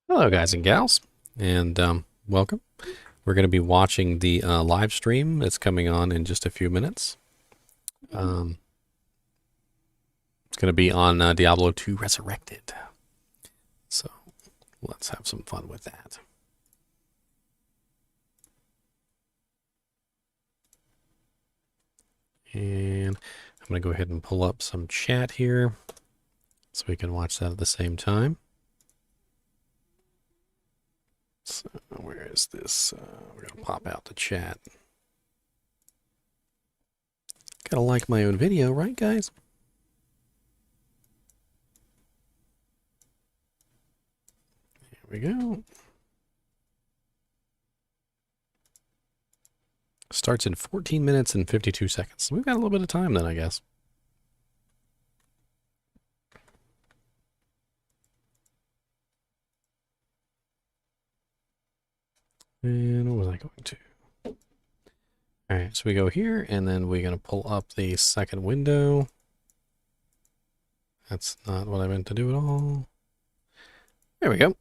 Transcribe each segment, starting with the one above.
Hello, guys and gals, and welcome. We're going to be watching the live stream that's coming on in just a few minutes. Um, it's going to be on Diablo 2 Resurrected. So let's have some fun with that. And I'm going to go ahead and pull up some chat here so we can watch that at the same time. So where is this? We're going to pop out the chat. Gotta like my own video, right, guys? Here we go. Starts in 14 minutes and 52 seconds. We've got a little bit of time then, I guess. And what was I going to? All right, so we go here, and then we're going to pull up the second window. That's not what I meant to do at all. There we go.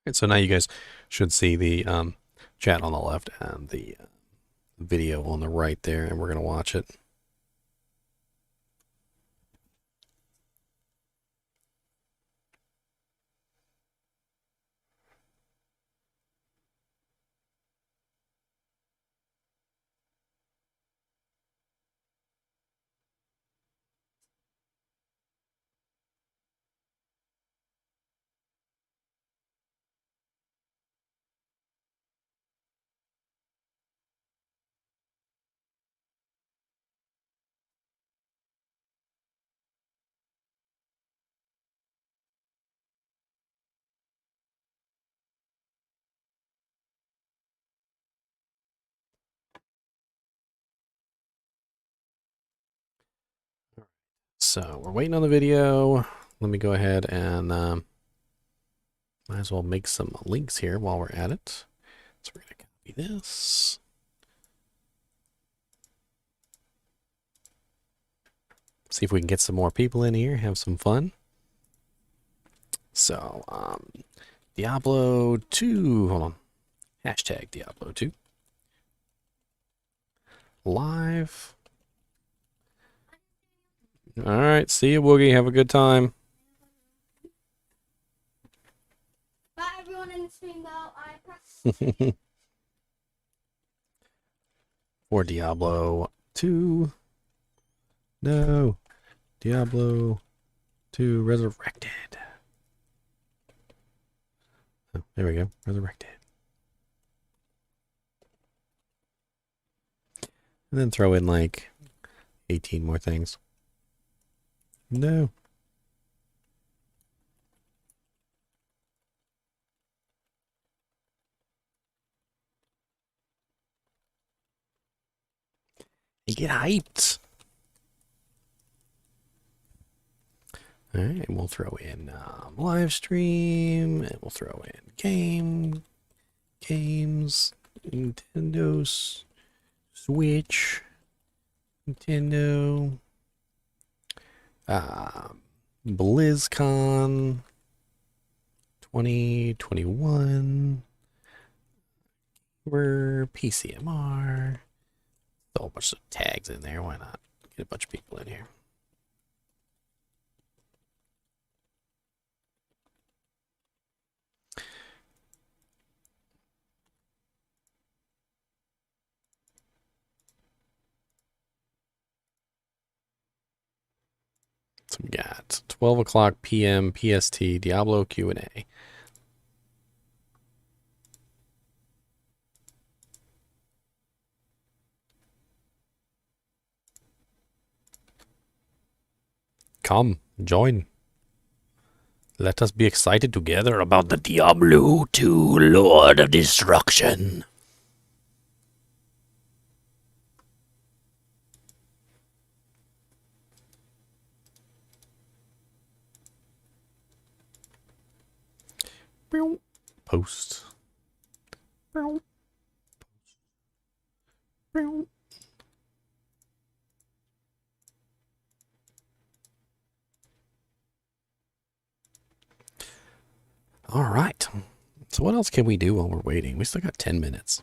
And so now you guys should see the chat on the left and the video on the right there, and we're going to watch it. So we're waiting on the video. Let me go ahead and might as well make some links here while we're at it. So we're going to copy this. See if we can get some more people in here, have some fun. So, Diablo 2, hold on. Hashtag Diablo 2. Live. Alright, see you, Woogie. Have a good time. Bye, everyone in the stream, though. For Diablo 2. No. Diablo 2 Resurrected. Oh, there we go. Resurrected. And then throw in like 18 more things. No. You get hyped. Alright, and we'll throw in live stream, and we'll throw in games, Nintendo Switch, Nintendo, BlizzCon 2021, we're PCMR, a whole bunch of tags in there, why not? Get a bunch of people in here. So we got 12 o'clock p.m. PST Diablo Q&A. Come, join. Let us be excited together about the Diablo 2 Lord of Destruction. Post. All right. So what else can we do while we're waiting? We still got 10 minutes.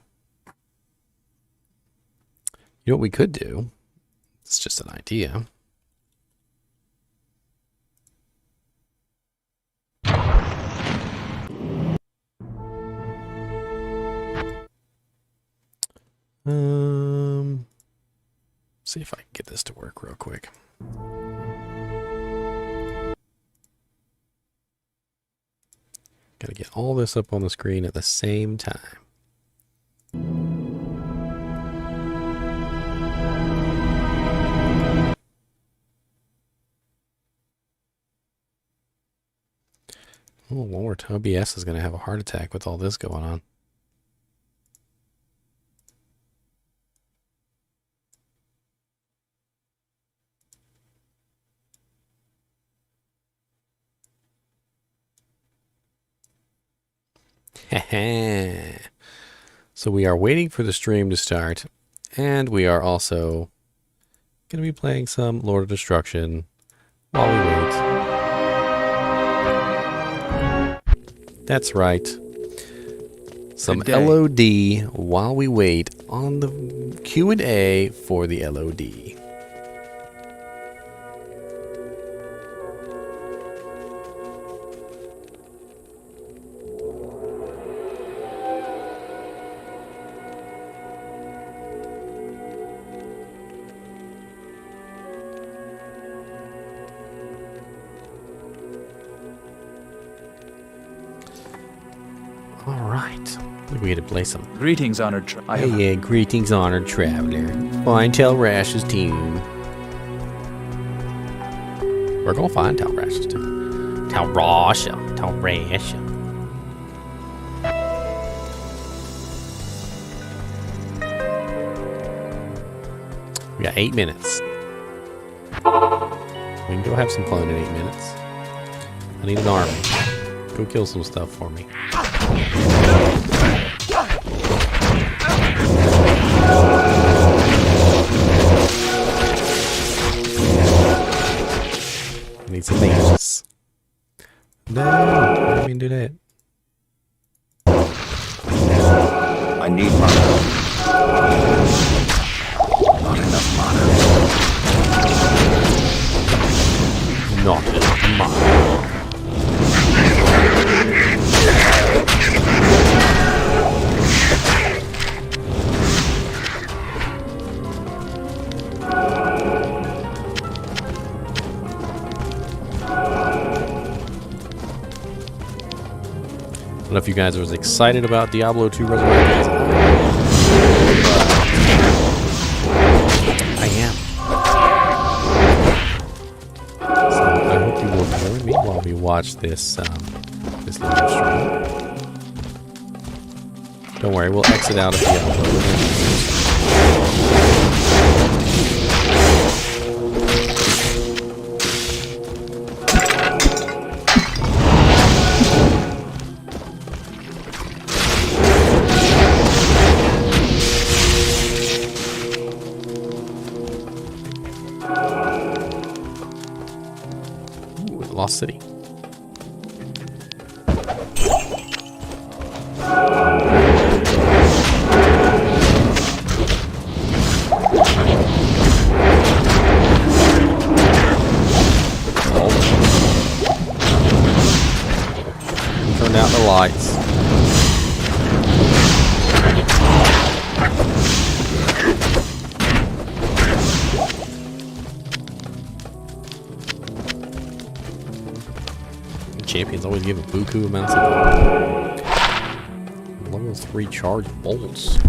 You know what we could do? It's just an idea. See if I can get this to work real quick. Gotta get all this up on the screen at the same time. Oh Lord, OBS is gonna have a heart attack with all this going on. So we are waiting for the stream to start, and we are also going to be playing some Lord of Destruction while we wait. That's right. Some LOD while we wait on the Q&A for the LOD. We get to play some. Greetings, honored traveler. Yeah, greetings, honored traveler. Find Telrash's tomb. We're gonna find Telrash's tomb. Telrasha. We got 8 minutes. We can go have some fun in 8 minutes. I need an army. Go kill some stuff for me. I need some mages. No, I didn't mean to do that. I need mana. Not enough mana. Not enough mana. I don't know if you guys are as excited about Diablo 2 Resurrected. I am. So I hope you will join me while we watch this this live stream. Don't worry, we'll exit out of Diablo. Lost City. Turn out the lights. Champions always give a buku amounts of level 3 charged bolts.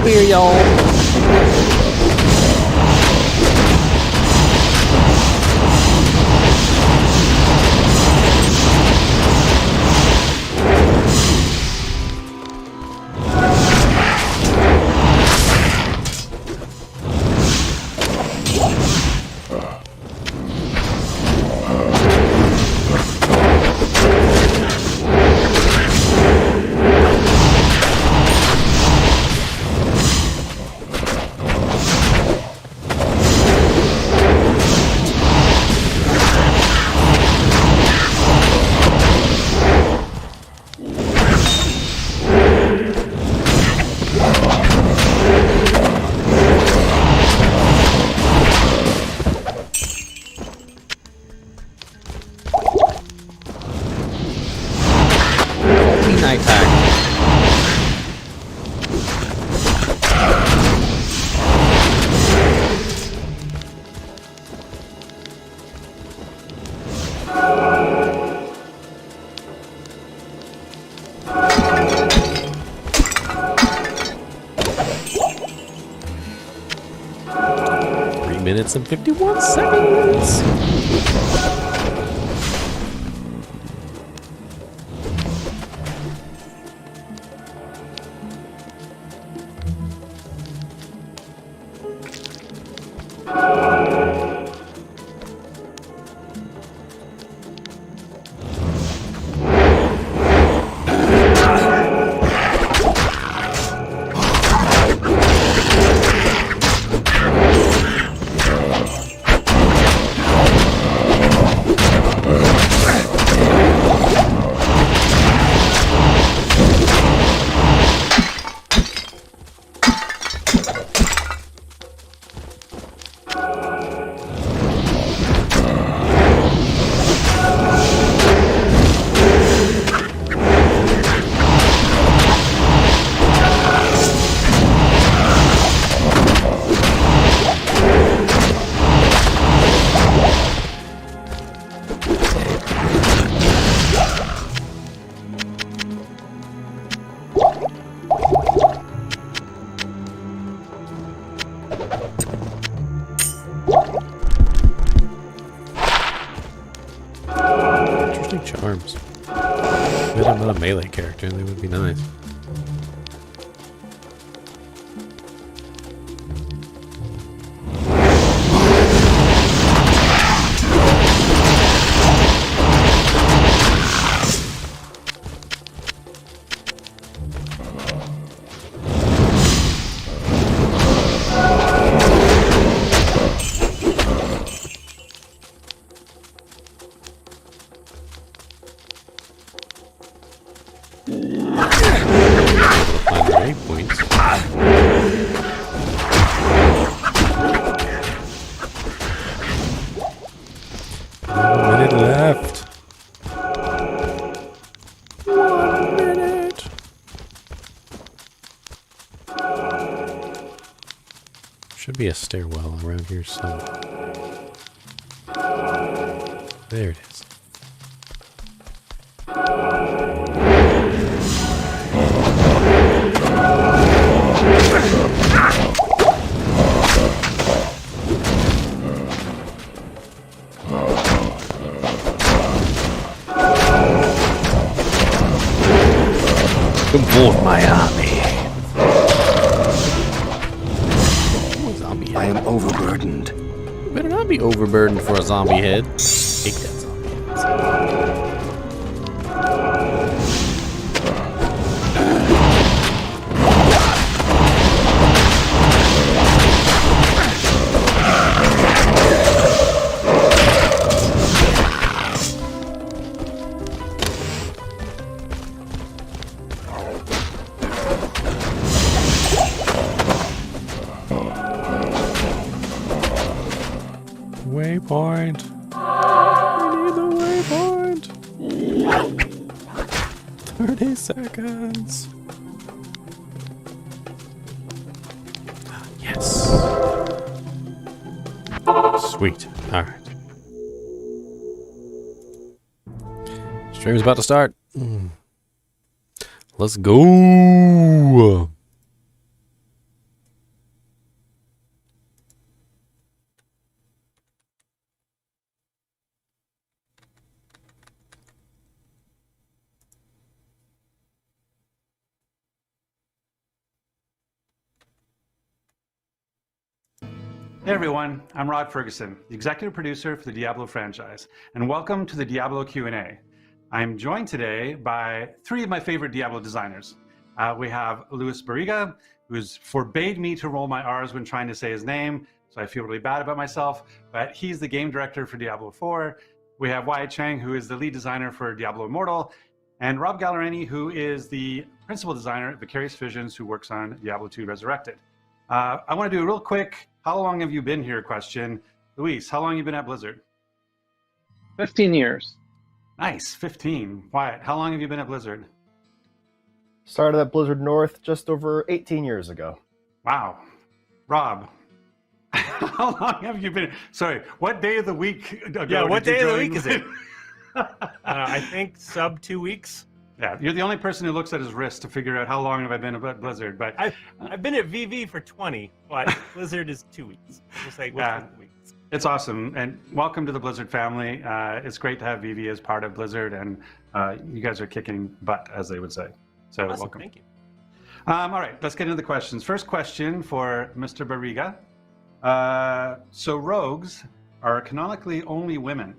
over here, y'all. Nighttime. 3 minutes and 51 seconds. Charms. Maybe I'm not a melee character, and they would be nice. Should be a stairwell around here somewhere. There it is. Come forth, my army. I am overburdened. You better not be overburdened for a zombie head. Take that zombie head. Waypoint. We need the waypoint. 30 seconds. Yes. Sweet. All right. Stream's about to start. Let's go. Hey everyone, I'm Rod Ferguson, the executive producer for the Diablo franchise, and welcome to the Diablo Q&A. I'm joined today by three of my favorite Diablo designers. We have Luis Barriga, who's forbade me to roll my R's when trying to say his name, so I feel really bad about myself, but he's the game director for Diablo 4. We have Wyatt Chang, who is the lead designer for Diablo Immortal, and Rob Gallerani, who is the principal designer at Vicarious Visions, who works on Diablo 2 Resurrected. I want to do a real quick, how long have you been here question. Luis, how long have you been at Blizzard? 15 years. Nice, 15. Wyatt, how long have you been at Blizzard? Started at Blizzard North just over 18 years ago. Wow. Rob, how long have you been? Sorry, what day of the week ago what did you day of the join? week is it? I think sub 2 weeks. Yeah, you're the only person who looks at his wrist to figure out how long have I been at Blizzard. But I've been at VV for 20, but Blizzard is 2 weeks. We'll say 2 weeks. It's awesome, and welcome to the Blizzard family. It's great to have VV as part of Blizzard, and you guys are kicking butt, as they would say. So Awesome, welcome. thank you. All right, let's get into the questions. First question for Mr. Barriga. So rogues are canonically only women.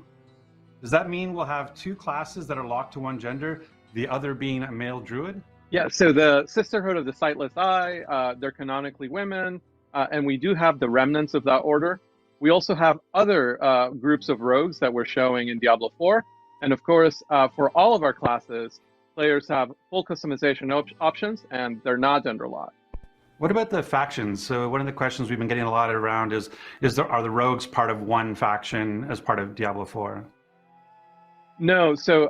Does that mean we'll have two classes that are locked to one gender, the other being a male druid? Yeah, so the Sisterhood of the Sightless Eye, they're canonically women, and we do have the remnants of that order. We also have other groups of rogues that we're showing in Diablo 4. And of course, for all of our classes, players have full customization options, and they're not gender locked. What about the factions? So one of the questions we've been getting a lot around are the rogues part of one faction as part of Diablo 4? No, so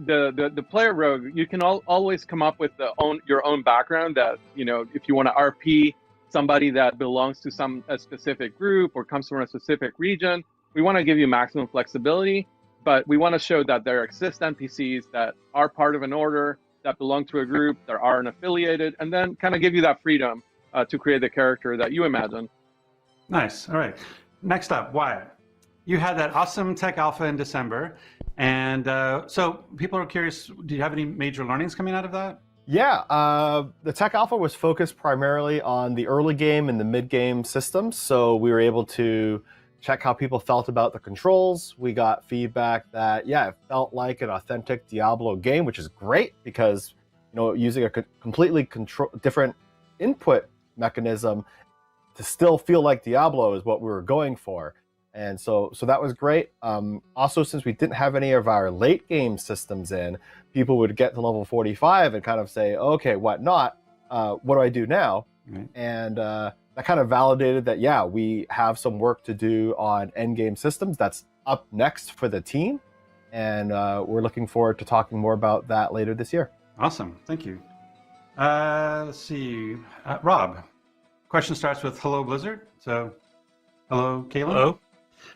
the player rogue, you can always come up with your own background that, if you want to RP somebody that belongs to a specific group or comes from a specific region, we want to give you maximum flexibility, but we want to show that there exist NPCs that are part of an order, that belong to a group, that are unaffiliated, and then kind of give you that freedom to create the character that you imagine. Nice, all right. Next up, Wyatt. You had that awesome tech alpha in December. And so people are curious, do you have any major learnings coming out of that? Yeah, the Tech Alpha was focused primarily on the early game and the mid-game systems, so we were able to check how people felt about the controls. We got feedback that, it felt like an authentic Diablo game, which is great because, using a completely different input mechanism to still feel like Diablo is what we were going for. And so that was great. Also, since we didn't have any of our late game systems in, people would get to level 45 and kind of say, okay, what not? What do I do now? Right. And that kind of validated that, we have some work to do on end game systems. That's up next for the team. And we're looking forward to talking more about that later this year. Awesome. Thank you. Let's see. Rob, question starts with hello, Blizzard. So hello, Kayla. Hello.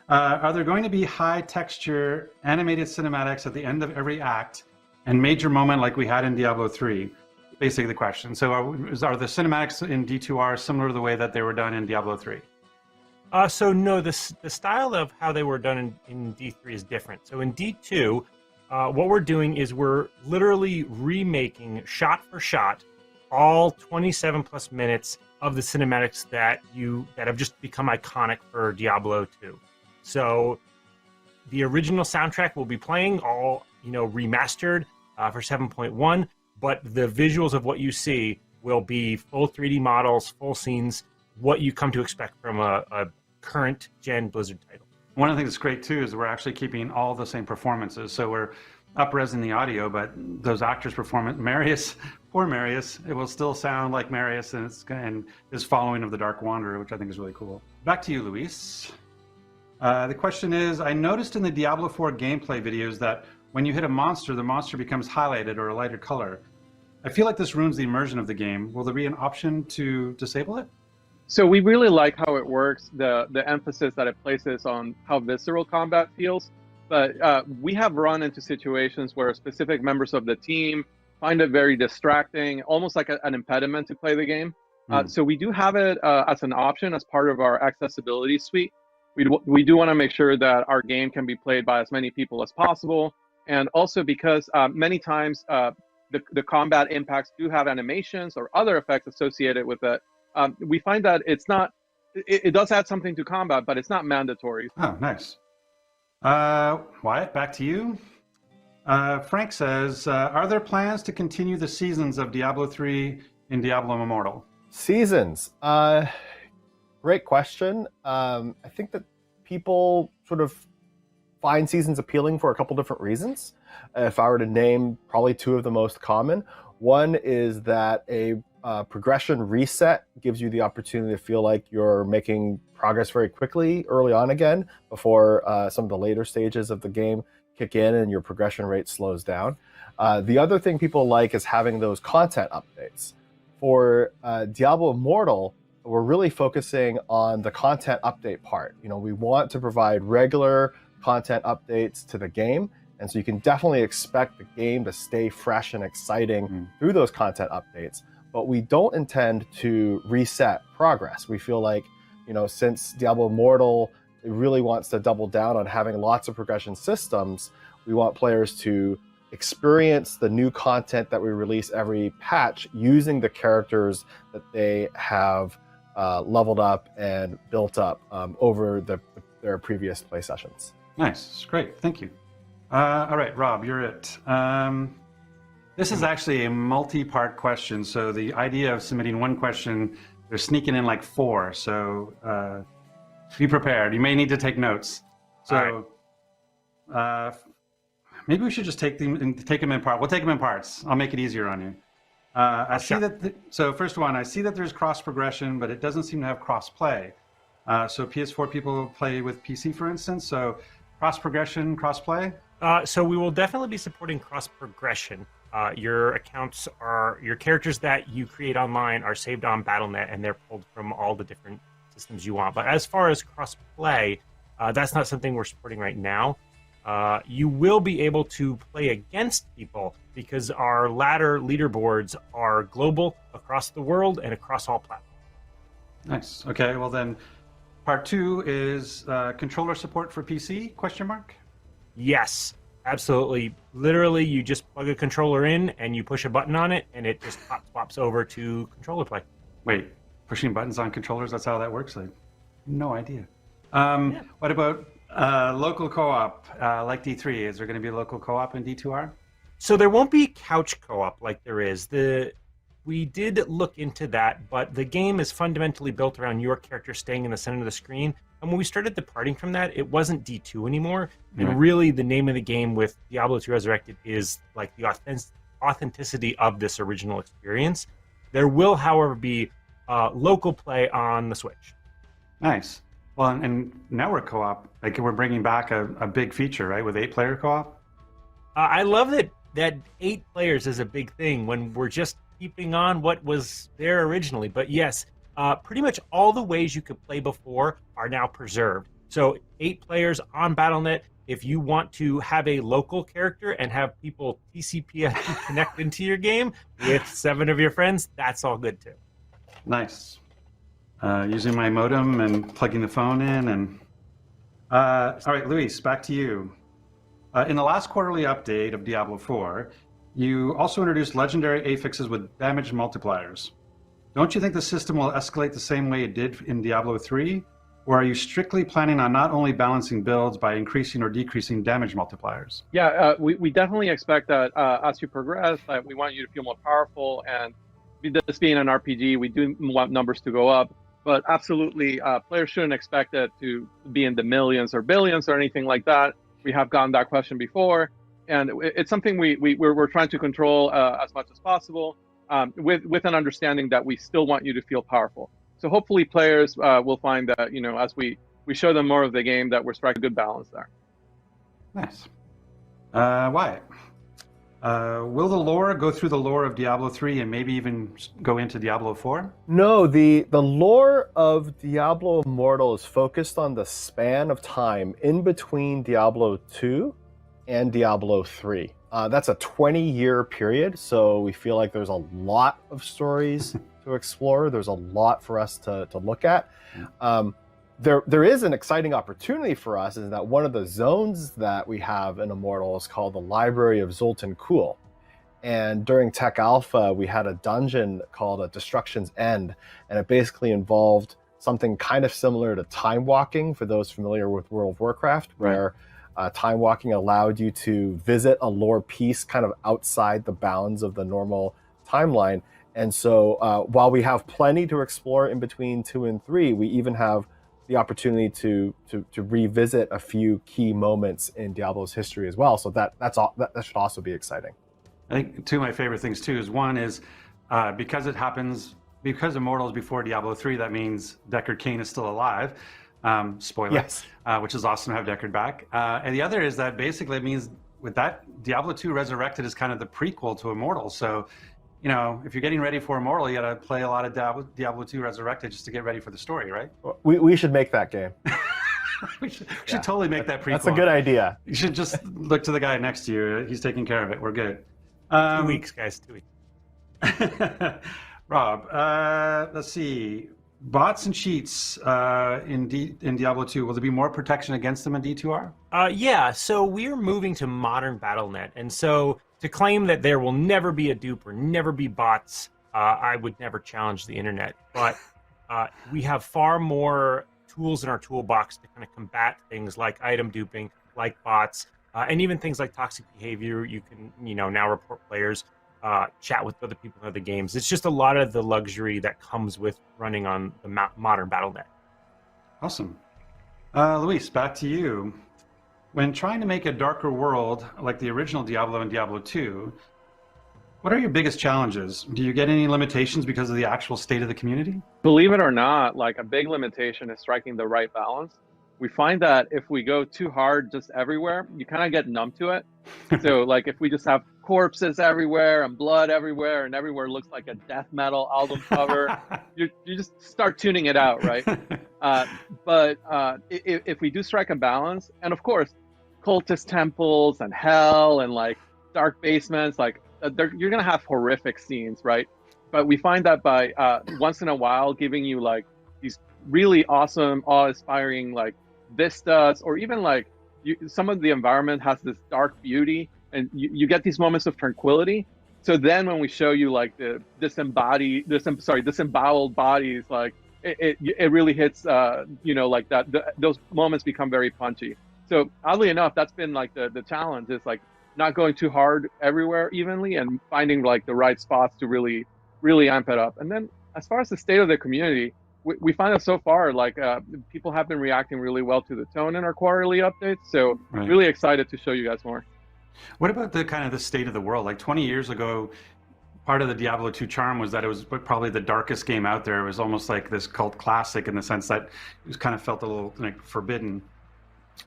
Are there going to be high texture animated cinematics at the end of every act and major moment like we had in Diablo 3? Basically the question. So are the cinematics in D2R similar to the way that they were done in Diablo 3? So no, the style of how they were done in D3 is different. So in D2, what we're doing is we're literally remaking shot for shot all 27 plus minutes of the cinematics that have just become iconic for Diablo 2. So the original soundtrack will be playing all, remastered for 7.1, but the visuals of what you see will be full 3D models, full scenes, what you come to expect from a current gen Blizzard title. One of the things that's great too is we're actually keeping all the same performances. So we're up-resing the audio, but those actors perform it. Marius, poor Marius, it will still sound like Marius and his following of the Dark Wanderer, which I think is really cool. Back to you, Luis. The question is, I noticed in the Diablo 4 gameplay videos that when you hit a monster, the monster becomes highlighted or a lighter color. I feel like this ruins the immersion of the game. Will there be an option to disable it? So we really like how it works, the emphasis that it places on how visceral combat feels. But we have run into situations where specific members of the team find it very distracting, almost like an impediment to play the game. So we do have it as an option as part of our accessibility suite. We do want to make sure that our game can be played by as many people as possible. And also because many times the combat impacts do have animations or other effects associated with it, we find that it's not it does add something to combat, but it's not mandatory. Oh, nice. Wyatt, back to you. Frank says, are there plans to continue the seasons of Diablo 3 in Diablo Immortal? Seasons. Great question. I think that people sort of find seasons appealing for a couple different reasons. If I were to name probably two of the most common, one is that a progression reset gives you the opportunity to feel like you're making progress very quickly early on again before some of the later stages of the game kick in and your progression rate slows down. The other thing people like is having those content updates. For Diablo Immortal, we're really focusing on the content update part. We want to provide regular content updates to the game, and so you can definitely expect the game to stay fresh and exciting through those content updates. But we don't intend to reset progress. We feel like, since Diablo Immortal really wants to double down on having lots of progression systems, we want players to experience the new content that we release every patch using the characters that they have leveled up and built up over their previous play sessions. Nice. Great. Thank you. All right, Rob, you're it. This is actually a multi-part question. So the idea of submitting one question, they're sneaking in like 4. So be prepared. You may need to take notes. So maybe we should just take them in part. We'll take them in parts. I'll make it easier on you. I see that. So first one, I see that there's cross progression, but it doesn't seem to have cross play. So PS4 people play with PC, for instance. So cross progression, cross play. So we will definitely be supporting cross progression. Your characters that you create online are saved on Battle.net, and they're pulled from all the different systems you want. But as far as cross play, that's not something we're supporting right now. You will be able to play against people because our ladder leaderboards are global across the world and across all platforms. Nice. Okay. Well, then, part 2 is controller support for PC? ? Yes, absolutely. Literally, you just plug a controller in and you push a button on it, and it just hot swaps over to controller play. Wait, pushing buttons on controllers? That's how that works? I have no idea. What about local co-op like D3? Is there going to be a local co-op in D2R? So there won't be couch co-op like there is. We did look into that, but the game is fundamentally built around your character staying in the center of the screen. And when we started departing from that, it wasn't D2 anymore. Right. And really, the name of the game with Diablo II Resurrected is like the authenticity of this original experience. There will, however, be local play on the Switch. Nice. Well, and network co-op, like we're bringing back a big feature, right, with 8-player co-op? I love that 8 players is a big thing when we're just keeping on what was there originally. But yes, pretty much all the ways you could play before are now preserved. So 8 players on Battle.net. If you want to have a local character and have people TCP connect into your game with 7 of your friends, that's all good too. Nice. Using my modem and plugging the phone in. And all right, Luis, back to you. In the last quarterly update of Diablo 4, you also introduced legendary affixes with damage multipliers. Don't you think the system will escalate the same way it did in Diablo 3? Or are you strictly planning on not only balancing builds by increasing or decreasing damage multipliers? Yeah, we definitely expect that as you progress, that we want you to feel more powerful. And this being an RPG, we do want numbers to go up. But absolutely, players shouldn't expect it to be in the millions or billions or anything like that. We have gotten that question before. And it's something we're trying to control as much as possible with an understanding that we still want you to feel powerful. So hopefully players will find that, as we show them more of the game, that we're striking a good balance there. Nice. Wyatt, will the lore go through the lore of Diablo 3 and maybe even go into Diablo 4? No, the lore of Diablo Immortal is focused on the span of time in between Diablo 2 and Diablo 3. That's a 20-year period, so we feel like there's a lot of stories to explore. There's a lot for us to look at. There is an exciting opportunity for us, is that one of the zones that we have in Immortal is called the Library of Zoltan Kulle. And during Tech Alpha, we had a dungeon called a Destruction's End, and it basically involved something kind of similar to time walking for those familiar with World of Warcraft, where time walking allowed you to visit a lore piece kind of outside the bounds of the normal timeline. And so while we have plenty to explore in between 2 and 3, we even have the opportunity to revisit a few key moments in Diablo's history as well. So that should also be exciting. I think two of my favorite things too is one is because Immortal is before Diablo 3, that means Deckard Cain is still alive. Spoiler. Yes. Which is awesome to have Deckard back. And the other is that basically it means with that, Diablo 2 Resurrected is kind of the prequel to Immortal. So, you know, if you're getting ready for Immortal, you got to play a lot of Diablo 2 Resurrected just to get ready for the story, right? We should make that game. we should totally make that prequel. That's a good idea. You should just look to the guy next to you. He's taking care of it. We're good. 2 weeks, guys. 2 weeks. Rob, let's see. Bots and cheats in Diablo 2, will there be more protection against them in D2R? Yeah, so we're moving to modern BattleNet. And so to claim that there will never be a dupe or never be bots, I would never challenge the internet. But we have far more tools in our toolbox to kind of combat things like item duping, like bots, and even things like toxic behavior. You can, now report players. Chat with other people in other games. It's just a lot of the luxury that comes with running on the modern BattleNet. Awesome. Luis, back to you. When trying to make a darker world like the original Diablo and Diablo 2, what are your biggest challenges? Do you get any limitations because of the actual state of the community? Believe it or not, like a big limitation is striking the right balance. We find that if we go too hard just everywhere, you kind of get numb to it. So like if we just have corpses everywhere and blood everywhere and everywhere looks like a death metal album cover, you just start tuning it out, right? But if we do strike a balance, and of course, cultist temples and hell and like dark basements, like you're gonna have horrific scenes, right? But we find that by once in a while giving you like these really awesome, awe-inspiring like vistas, or even like some of the environment has this dark beauty, and you get these moments of tranquility. So then when we show you like the disemboweled bodies, like it really hits, like that. Those moments become very punchy. So oddly enough, that's been like the challenge, is like not going too hard everywhere evenly and finding like the right spots to really, really amp it up. And then as far as the state of the community, we find that so far, like people have been reacting really well to the tone in our quarterly updates. So really excited to show you guys more. What about the kind of the state of the world? Like 20 years ago, part of the Diablo 2 charm was that it was probably the darkest game out there. It was almost like this cult classic in the sense that it was kind of felt a little like forbidden.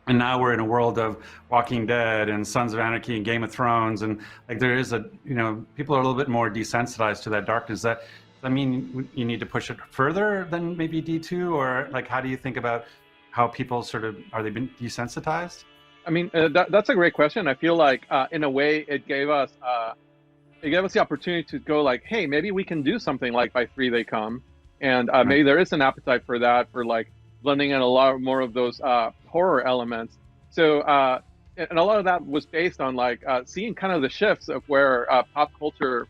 And now we're in a world of Walking Dead and Sons of Anarchy and Game of Thrones, and like there is people are a little bit more desensitized to that darkness. That I mean, you need to push it further than maybe D2, or like how do you think about how people are they been desensitized? I mean, that's a great question. I feel like in a way it gave us the opportunity to go like, hey, maybe we can do something like by 3 they come, and maybe there is an appetite for that, for like blending in a lot more of those horror elements. So and a lot of that was based on like seeing kind of the shifts of where pop culture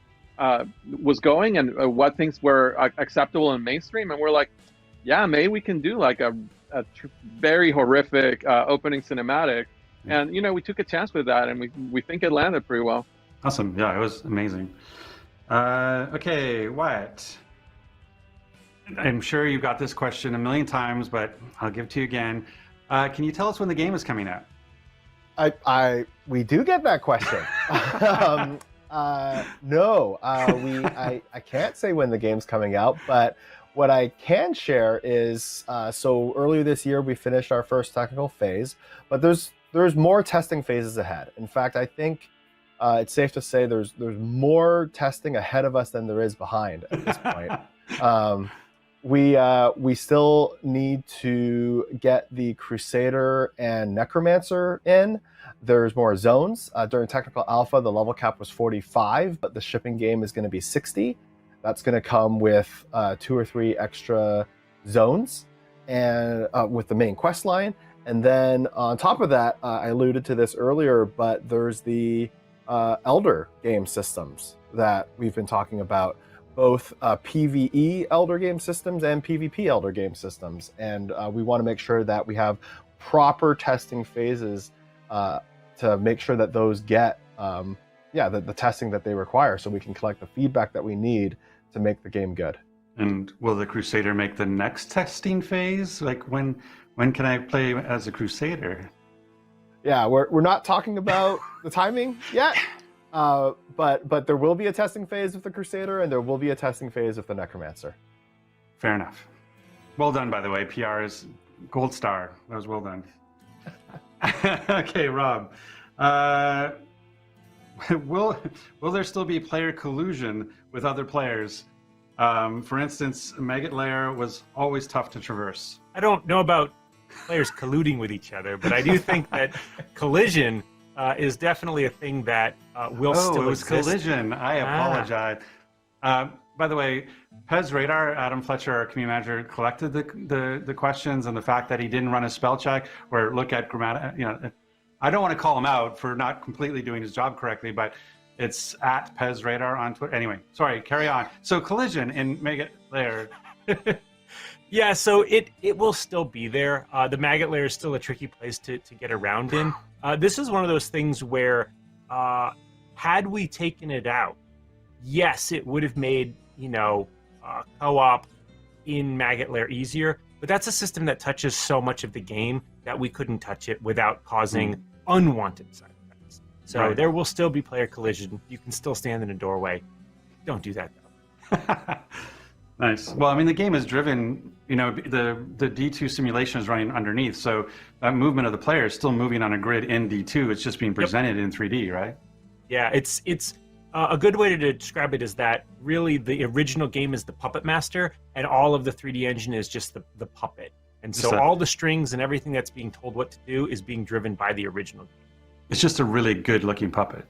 was going and what things were acceptable in mainstream, and we're like, yeah, maybe we can do like a very horrific opening cinematic, and we took a chance with that, and we think it landed pretty well. Awesome. Yeah, it was amazing. Okay, Wyatt, I'm sure you've got this question a million times, but I'll give it to you again. Can you tell us when the game is coming out? We do get that question. No, I can't say when the game's coming out, but what I can share is, so earlier this year we finished our first technical phase, but there's more testing phases ahead. In fact, I think it's safe to say there's more testing ahead of us than there is behind at this point. We still need to get the Crusader and Necromancer in. There's more zones. During technical alpha, the level cap was 45, but the shipping game is going to be 60. That's going to come with 2 or 3 extra zones, and with the main quest line. And then on top of that, I alluded to this earlier, but there's the Elder game systems that we've been talking about. both PvE Elder Game systems and PvP Elder Game systems, and we want to make sure that we have proper testing phases to make sure that those get the testing that they require, so we can collect the feedback that we need to make the game good. And will the Crusader make the next testing phase? Like when can I play as a Crusader? Yeah, we're not talking about the timing yet, but there will be a testing phase with the Crusader, and there will be a testing phase with the Necromancer. Fair enough. Well done, by the way. PR is gold star. That was well done. Okay, Rob. Will there still be player collusion with other players? For instance, Maggot Lair was always tough to traverse. I don't know about players colluding with each other, but I do think that collision is definitely a thing that will still it was exist. collision. I apologize. By the way, Pez Radar, Adam Fletcher, our community manager, collected the questions, and the fact that he didn't run a spell check or look at grammar. I don't want to call him out for not completely doing his job correctly, but it's at Pez Radar on Twitter. Anyway, sorry, carry on. So collision in Maggot Lair. Yeah, so it will still be there. The Maggot Lair is still a tricky place to get around in. This is one of those things where had we taken it out, yes, it would have made co-op in Maggot Lair easier, but that's a system that touches so much of the game that we couldn't touch it without causing unwanted side effects. So Right. there will still be player collision. You can still stand in a doorway. Don't do that, though. Nice. Well, I mean, the game is driven, the D2 simulation is running underneath, so that movement of the player is still moving on a grid in D2. It's just being presented in 3D, right? Yeah, it's a good way to describe it is that really the original game is the puppet master, and all of the 3D engine is just the puppet. And so So- all the strings and everything that's being told what to do is being driven by the original game. It's just a really good-looking puppet.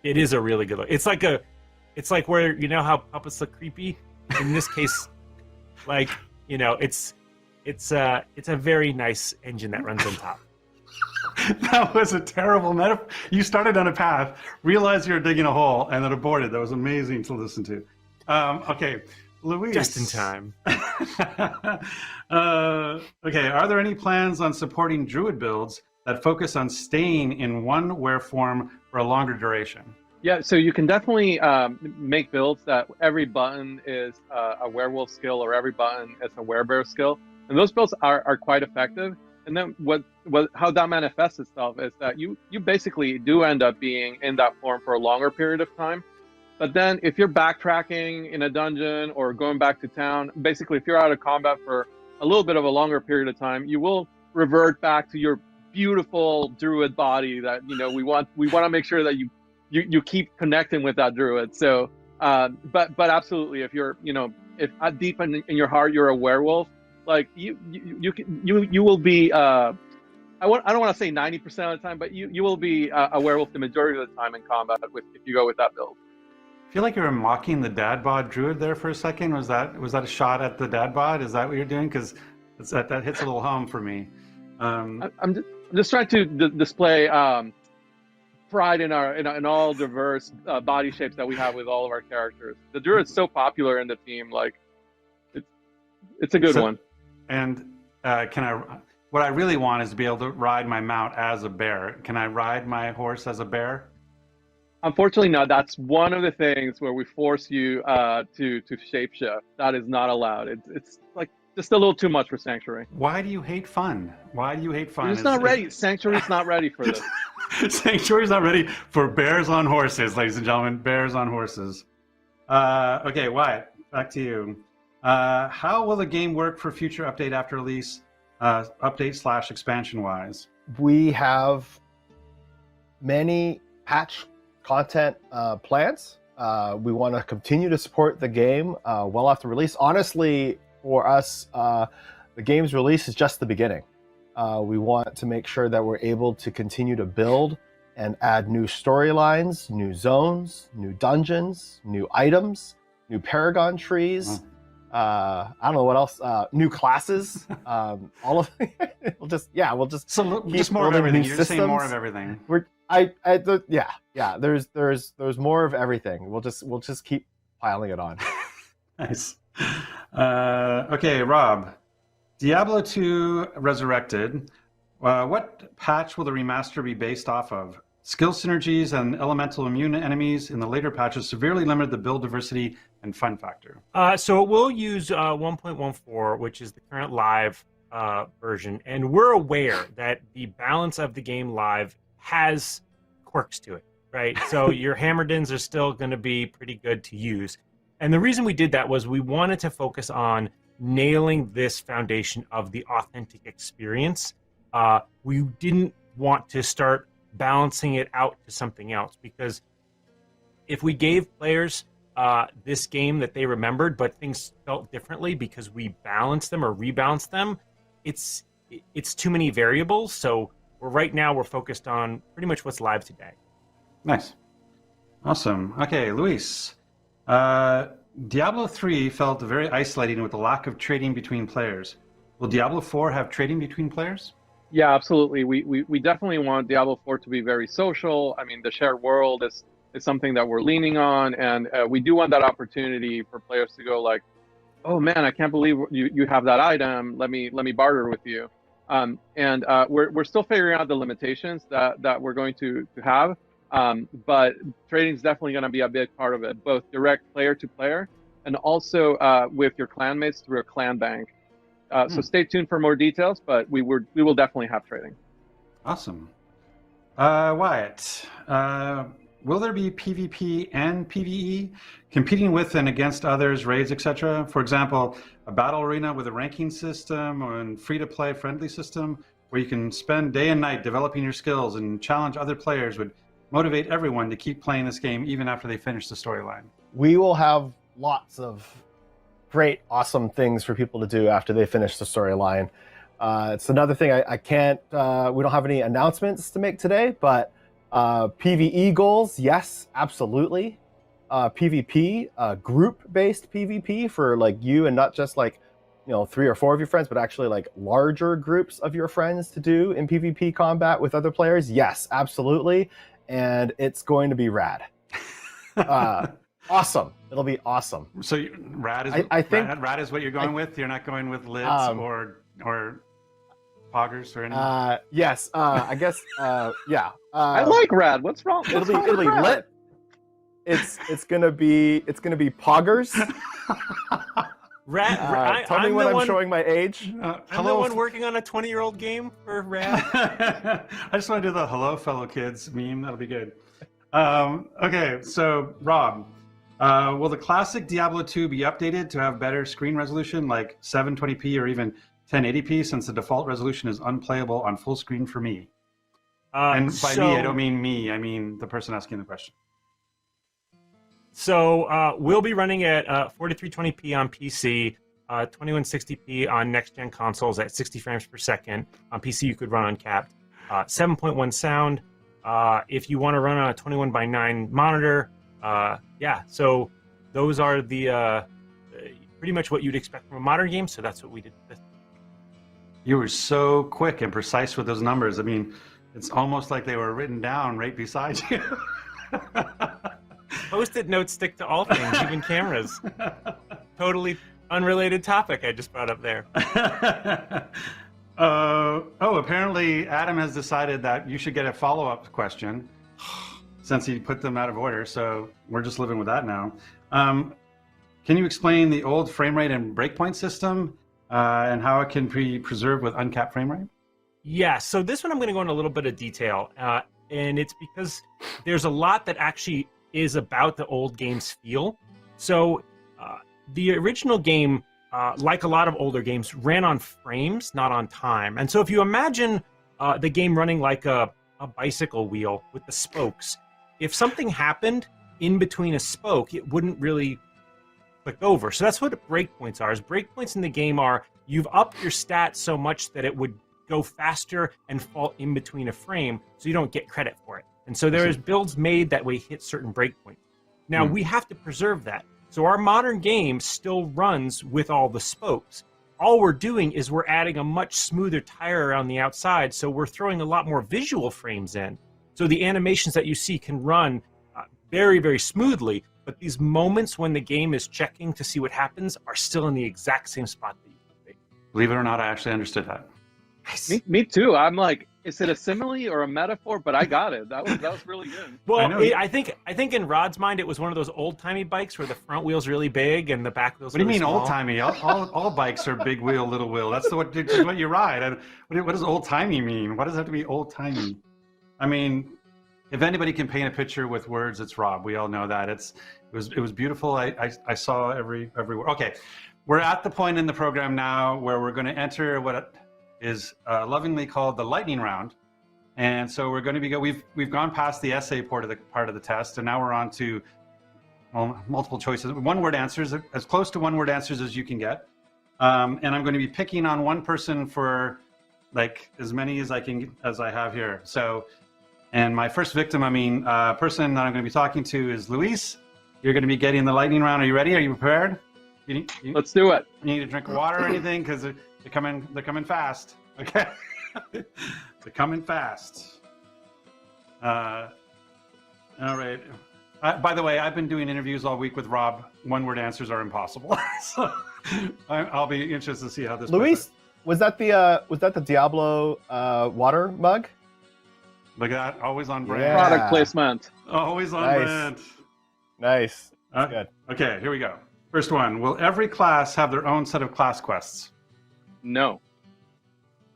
It is a really good look. It's like where how puppets look creepy. In this case, it's a very nice engine that runs on top. That was a terrible metaphor. You started on a path, realized you were digging a hole, and then aborted. That was amazing to listen to. Okay, Luis. Just in time. Okay, are there any plans on supporting Druid builds that focus on staying in one were form for a longer duration? Yeah, so you can definitely make builds that every button is a werewolf skill or every button is a werebear skill, and those builds are quite effective. And then how that manifests itself is that you basically do end up being in that form for a longer period of time. But then if you're backtracking in a dungeon or going back to town, basically if you're out of combat for a little bit of a longer period of time, you will revert back to your beautiful druid body that we want to make sure that you keep connecting with that druid. So but absolutely, if you're if deep in your heart you're a werewolf, like you will be I don't want to say 90% of the time, but you will be a werewolf the majority of the time in combat if you go with that build. I feel like you were mocking the dad bod druid there for a second. Was that a shot at the dad bod? Is that what you're doing? Because that hits a little home for me. I'm just trying to display pride in all diverse body shapes that we have with all of our characters. The druid's so popular in the team, like it's a good one. And what I really want is to be able to ride my mount as a bear. Can I ride my horse as a bear? Unfortunately, no. That's one of the things where we force you to shapeshift. That is not allowed. It's like just a little too much for Sanctuary. Why do you hate fun? Why do you hate fun? It's not ready. Sanctuary's not ready for this. Sanctuary's not ready for bears on horses, ladies and gentlemen. Bears on horses. Okay, Wyatt, back to you. How will the game work for future update after release, update/expansion wise? We have many patch content plans. We want to continue to support the game well after release. Honestly, for us, the game's release is just the beginning. We want to make sure that we're able to continue to build and add new storylines, new zones, new dungeons, new items, new paragon trees. I don't know what else. New classes. All of we'll just just more of everything. You're saying more of everything. There's more of everything. We'll just keep piling it on. Nice. Okay, Rob. Diablo 2 Resurrected. What patch will the remaster be based off of? Skill synergies and elemental immune enemies in the later patches severely limited the build diversity and fun factor. So it will use 1.14, which is the current live version, and we're aware that the balance of the game live has quirks to it, right? So your Hammerdins are still going to be pretty good to use. And the reason we did that was we wanted to focus on nailing this foundation of the authentic experience. We didn't want to start balancing it out to something else, because if we gave players this game that they remembered, but things felt differently because we balanced them or rebalanced them, it's too many variables. So right now we're focused on pretty much what's live today. Nice. Awesome. Okay, Luis. Diablo 3 felt very isolating with the lack of trading between players. Will Diablo 4 have trading between players? Yeah, absolutely. We definitely want Diablo 4 to be very social. I mean, the shared world is something that we're leaning on, and we do want that opportunity for players to go like, oh man, I can't believe you have that item. Let me barter with you. We're still figuring out the limitations that we're going to have. But trading is definitely going to be a big part of it, both direct player to player and also with your clanmates through a clan bank. So stay tuned for more details, but we will definitely have trading. Awesome. Wyatt, will there be PvP and PvE, competing with and against others, raids, etc.? For example, a battle arena with a ranking system and free-to-play friendly system where you can spend day and night developing your skills and challenge other players would motivate everyone to keep playing this game even after they finish the storyline. We will have lots of great, awesome things for people to do after they finish the storyline. It's another thing I can't, we don't have any announcements to make today, but PvE goals, yes, absolutely. PvP, group-based PvP for like you and not just like, 3 or 4 of your friends, but actually like larger groups of your friends to do in PvP combat with other players. Yes, absolutely. And it's going to be rad. Awesome. It'll be awesome. So rad is I think rad is what you're going with? You're not going with lids or poggers or anything? Yes. I guess yeah. I like rad. What's wrong? It'll be lit. It's gonna be poggers. Rad. Tell me when I'm showing my age. I'm the one working on a 20-year-old game for Rad. I just want to do the hello fellow kids meme. That'll be good. Okay, so Rob, will the classic Diablo 2 be updated to have better screen resolution, like 720p or even 1080p, since the default resolution is unplayable on full screen for me? And by me, I don't mean me. I mean the person asking the question. So we'll be running at 4320p on PC, 2160p on next-gen consoles at 60 frames per second. On PC, you could run uncapped. 7.1 sound. If you want to run on a 21:9 monitor, yeah. So those are the pretty much what you'd expect from a modern game. So that's what we did. You were so quick and precise with those numbers. I mean, it's almost like they were written down right beside you. Post-it notes stick to all things, even cameras. Totally unrelated topic I just brought up there. Apparently Adam has decided that you should get a follow-up question since he put them out of order, so we're just living with that now. Can you explain the old frame rate and breakpoint system and how it can be preserved with uncapped frame rate? Yeah, so this one I'm going to go into a little bit of detail, and it's because there's a lot that actually is about the old game's feel. So the original game, like a lot of older games, ran on frames, not on time. And so if you imagine the game running like a bicycle wheel with the spokes, if something happened in between a spoke, it wouldn't really click over. So that's what breakpoints are. Breakpoints in the game are you've upped your stats so much that it would go faster and fall in between a frame, so you don't get credit for it. And so there's builds made that way hit certain breakpoints. Now we have to preserve that. So our modern game still runs with all the spokes. All we're doing is we're adding a much smoother tire around the outside, so we're throwing a lot more visual frames in. So the animations that you see can run very, very smoothly, but these moments when the game is checking to see what happens are still in the exact same spot that you would be. Believe it or not, I actually understood that. Nice. Me too. I'm like, is it a simile or a metaphor? But I got it. That was really good. Well, know. I think in Rod's mind it was one of those old timey bikes where the front wheel's really big and the back wheel's. What do you really mean small. old timey? All bikes are big wheel, little wheel. That's what you ride. And what does old timey mean? Why does it have to be old timey? I mean, if anybody can paint a picture with words, it's Rob. We all know that. It was beautiful. I saw every word. Okay, we're at the point in the program now where we're going to enter what is lovingly called the lightning round. And so we're going to be we've gone past the essay part of the test, and now we're on to multiple choices, one word answers, as close to one word answers as you can get. And I'm going to be picking on one person for like as many as I have here. So, and my first victim, person that I'm going to be talking to is Luis. You're going to be getting the lightning round. Are you ready? Are you prepared? Let's do it. You need to drink water or anything because they're coming fast. Okay. They're coming fast. All right. By the way, I've been doing interviews all week with Rob. One-word answers are impossible. So I'll be interested to see how this. Luis, was that the Diablo water mug? Look at that, always on brand. Yeah. Product placement. Always on Nice. brand. Nice. That's good. Okay, here we go. First one. Will every class have their own set of class quests? No.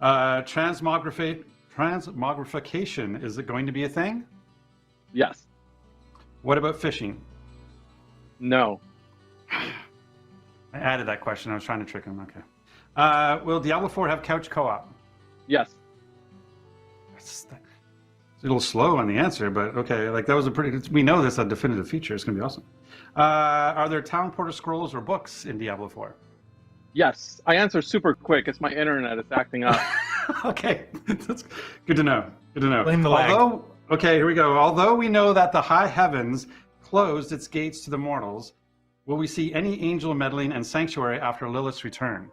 Transmogrification, is it going to be a thing? Yes. What about fishing? No. I added that question. I was trying to trick him. Okay. Will Diablo 4 have couch co-op? Yes. It's a little slow on the answer, but okay. Like that was we know that's a definitive feature. It's going to be awesome. Are there town porter scrolls or books in Diablo 4? Yes. I answer super quick. It's my internet. It's acting up. Okay. That's good to know. Good to know. Blame the lag. Okay, here we go. Although we know that the high heavens closed its gates to the mortals, will we see any angel meddling and sanctuary after Lilith's return?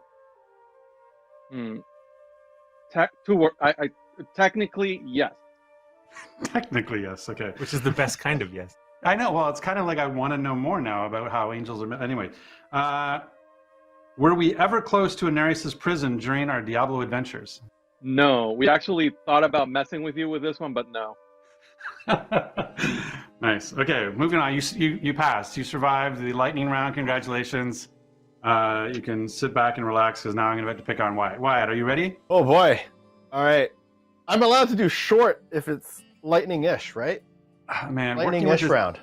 Technically, yes. Technically, yes. Okay. Which is the best kind of yes. I know. Well, it's kind of like I want to know more now about how angels are. Anyway, were we ever close to Nereus' prison during our Diablo adventures? No. We actually thought about messing with you with this one, but no. Nice. Okay, moving on. You passed. You survived the lightning round. Congratulations. You can sit back and relax because now I'm going to have to pick on Wyatt. Wyatt, are you ready? Oh boy. All right. I'm allowed to do short if it's lightning-ish, right? Man, Lightning-ish round.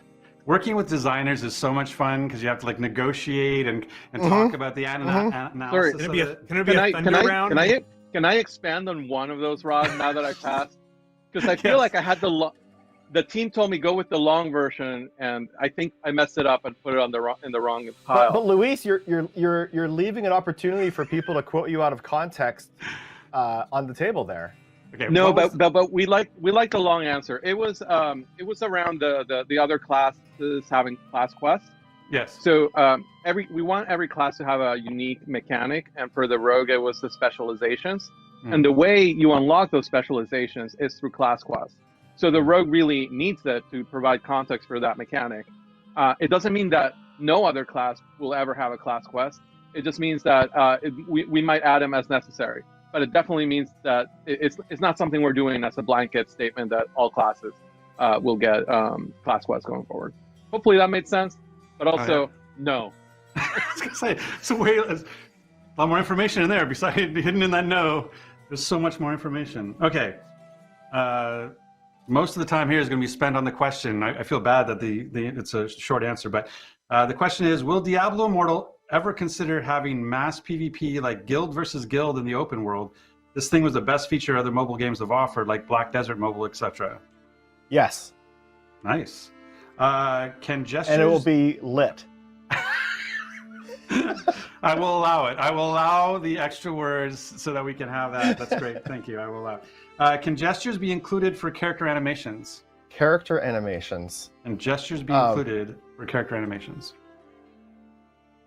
Working with designers is so much fun because you have to like negotiate and talk about the analysis. Sorry, Can of it be a thunder round? Can I expand on one of those, Rod, now that I passed? Because I feel like I had the team told me go with the long version, and I think I messed it up and put it on in the wrong pile. But Luis, you're leaving an opportunity for people to quote you out of context on the table there. Okay, No, but we like the long answer. It was around the other classes having class quests. Yes. So we want every class to have a unique mechanic, and for the rogue it was the specializations. And the way you unlock those specializations is through class quests. So the rogue really needs that to provide context for that mechanic. It doesn't mean that no other class will ever have a class quest. It just means that we might add them as necessary. But it definitely means that it's not something we're doing as a blanket statement that all classes will get class quests going forward. Hopefully that made sense. But also, no. I was gonna say, there's a lot more information in there besides hidden in that no. There's so much more information. Okay. Most of the time here is going to be spent on the question. I feel bad that it's a short answer, but the question is, will Diablo Immortal ever consider having mass PvP like guild versus guild in the open world? This thing was the best feature other mobile games have offered, like Black Desert Mobile, etc. Yes. Nice. Can gestures... And it will be lit. I will allow it. I will allow the extra words so that we can have that. That's great. Thank you. I will allow. Can gestures be included for character animations? Character animations. And gestures be included for character animations?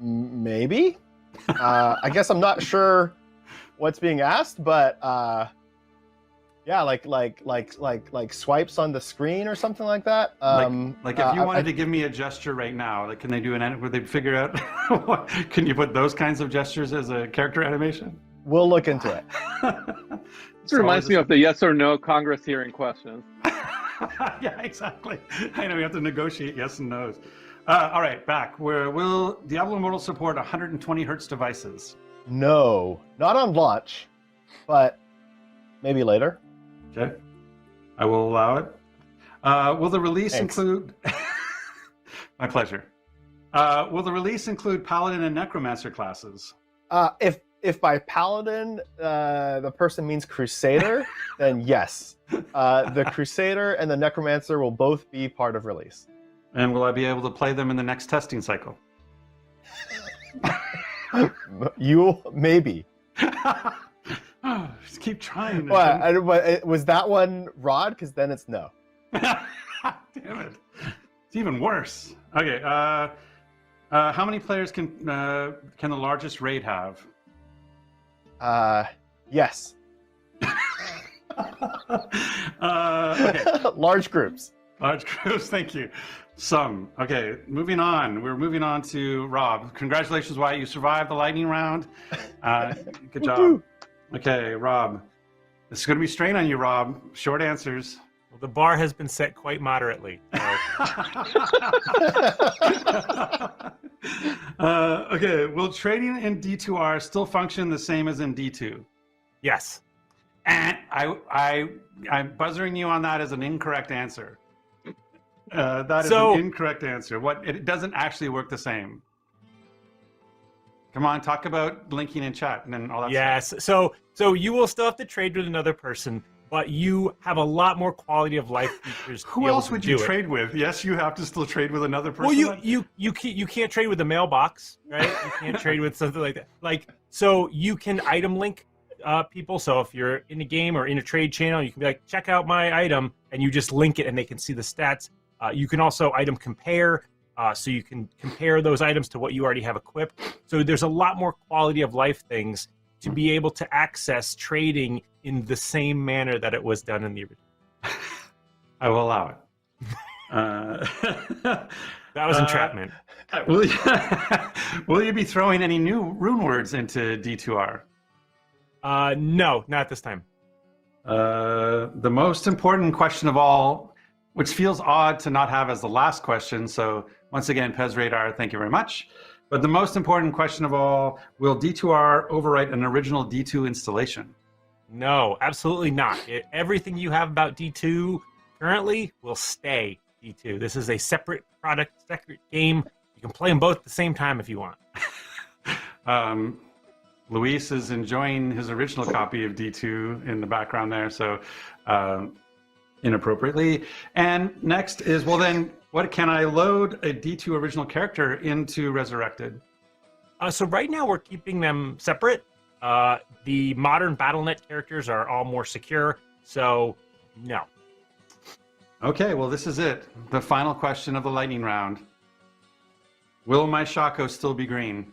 Maybe. I guess I'm not sure what's being asked, but Yeah, like swipes on the screen or something like that. Like if you wanted to give me a gesture right now, like can they do would they figure out can you put those kinds of gestures as a character animation? We'll look into it. This reminds me of the yes or no Congress hearing questions. Yeah, exactly. I know we have to negotiate yes and no's. All right, back. Will Diablo Immortal support 120 hertz devices? No, not on launch, but maybe later. Okay, I will allow it. Will the release include? My pleasure. Will the release include Paladin and Necromancer classes? If by Paladin the person means Crusader, then yes. The Crusader and the Necromancer will both be part of release. And will I be able to play them in the next testing cycle? You maybe. Just keep trying. Was that one Rod? Because then it's no. Damn it! It's even worse. Okay. How many players can the largest raid have? Yes. Okay. Large groups. Large groups. Thank you. Some. Okay. Moving on. We're moving on to Rob. Congratulations, Wyatt. You survived the lightning round. Good job. Okay, Rob. This is going to be strain on you, Rob. Short answers. Well, the bar has been set quite moderately. So. Okay, will trading in D2R still function the same as in D2? Yes. And I'm buzzering you on that as an incorrect answer. That is an incorrect answer. It doesn't actually work the same. Come on, talk about blinking in chat and then all that stuff. Yes, so you will still have to trade with another person, but you have a lot more quality of life features. Who else would you trade with? Yes, you have to still trade with another person. Well, you can't trade with the mailbox, right? You can't trade with something like that. So you can item link people. So if you're in a game or in a trade channel, you can be like, check out my item, and you just link it, and they can see the stats. You can also item compare. So you can compare those items to what you already have equipped. So there's a lot more quality of life things to be able to access trading in the same manner that it was done in the original. I will allow it. That was entrapment. Will you be throwing any new rune words into D2R? No, not this time. The most important question of all, which feels odd to not have as the last question. So once again, Pez Radar, thank you very much. But the most important question of all, will D2R overwrite an original D2 installation? No, absolutely not. Everything you have about D2 currently will stay D2. This is a separate product, separate game. You can play them both at the same time if you want. Luis is enjoying his original copy of D2 in the background there, so inappropriately. And next is, well then, what can I load a D2 original character into Resurrected? So right now we're keeping them separate. The modern BattleNet characters are all more secure, so no. Okay, well this is it. The final question of the lightning round. Will my Shaco still be green?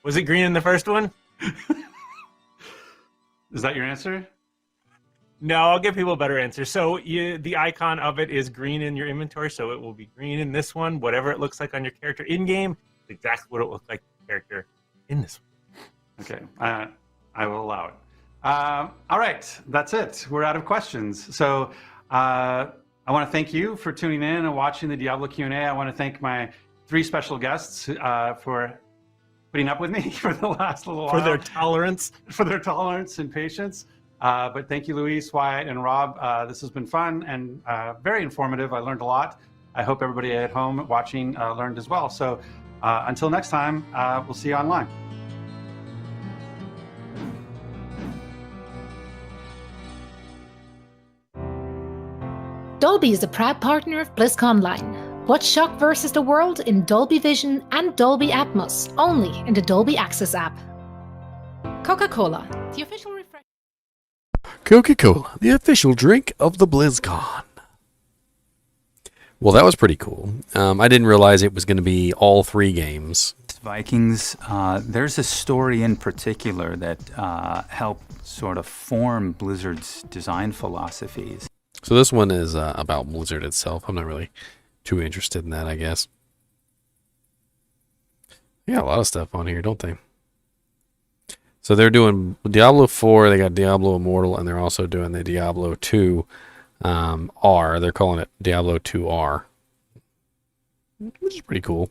Was it green in the first one? Is that your answer? No, I'll give people a better answer. So the icon of it is green in your inventory, so it will be green in this one. Whatever it looks like on your character in-game, is exactly what it looks like on your character in this one. Okay, I will allow it. All right, that's it. We're out of questions. So I want to thank you for tuning in and watching the Diablo Q&A. I want to thank my 3 special guests for putting up with me for the last little while. For their tolerance. For their tolerance and patience. But thank you, Luis, Wyatt, and Rob. This has been fun and very informative. I learned a lot. I hope everybody at home watching learned as well. So until next time, we'll see you online. Dolby is a proud partner of BlizzCon Online. Watch Shock vs. the World in Dolby Vision and Dolby Atmos, only in the Dolby Access app. Coca-Cola, the official refresh. Coca-Cola, the official drink of the BlizzCon. Well, that was pretty cool. I didn't realize it was going to be all 3 games. Vikings. There's a story in particular that helped sort of form Blizzard's design philosophies. So this one is about Blizzard itself. I'm not really too interested in that, I guess. They got a lot of stuff on here, don't they? So they're doing Diablo 4, they got Diablo Immortal, and they're also doing the Diablo 2 R. They're calling it Diablo 2 R, which is pretty cool.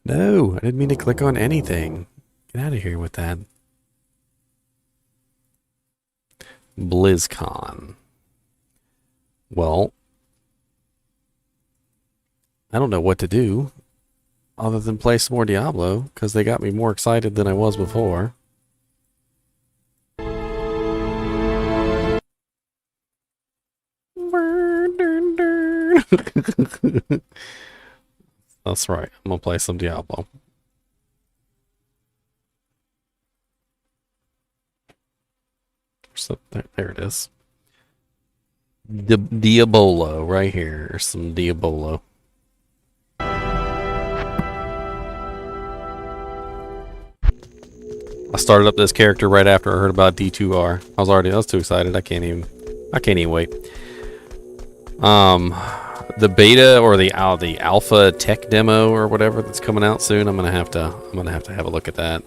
No, I didn't mean to click on anything. Get out of here with that. BlizzCon. Well, I don't know what to do other than play some more Diablo, because they got me more excited than I was before. That's right. I'm gonna play some Diablo. So there it is. Diabolo right here. Some Diabolo. I started up this character right after I heard about D2R. I was too excited. I can't even wait. The beta or the alpha tech demo or whatever that's coming out soon, I'm gonna have to have a look at that.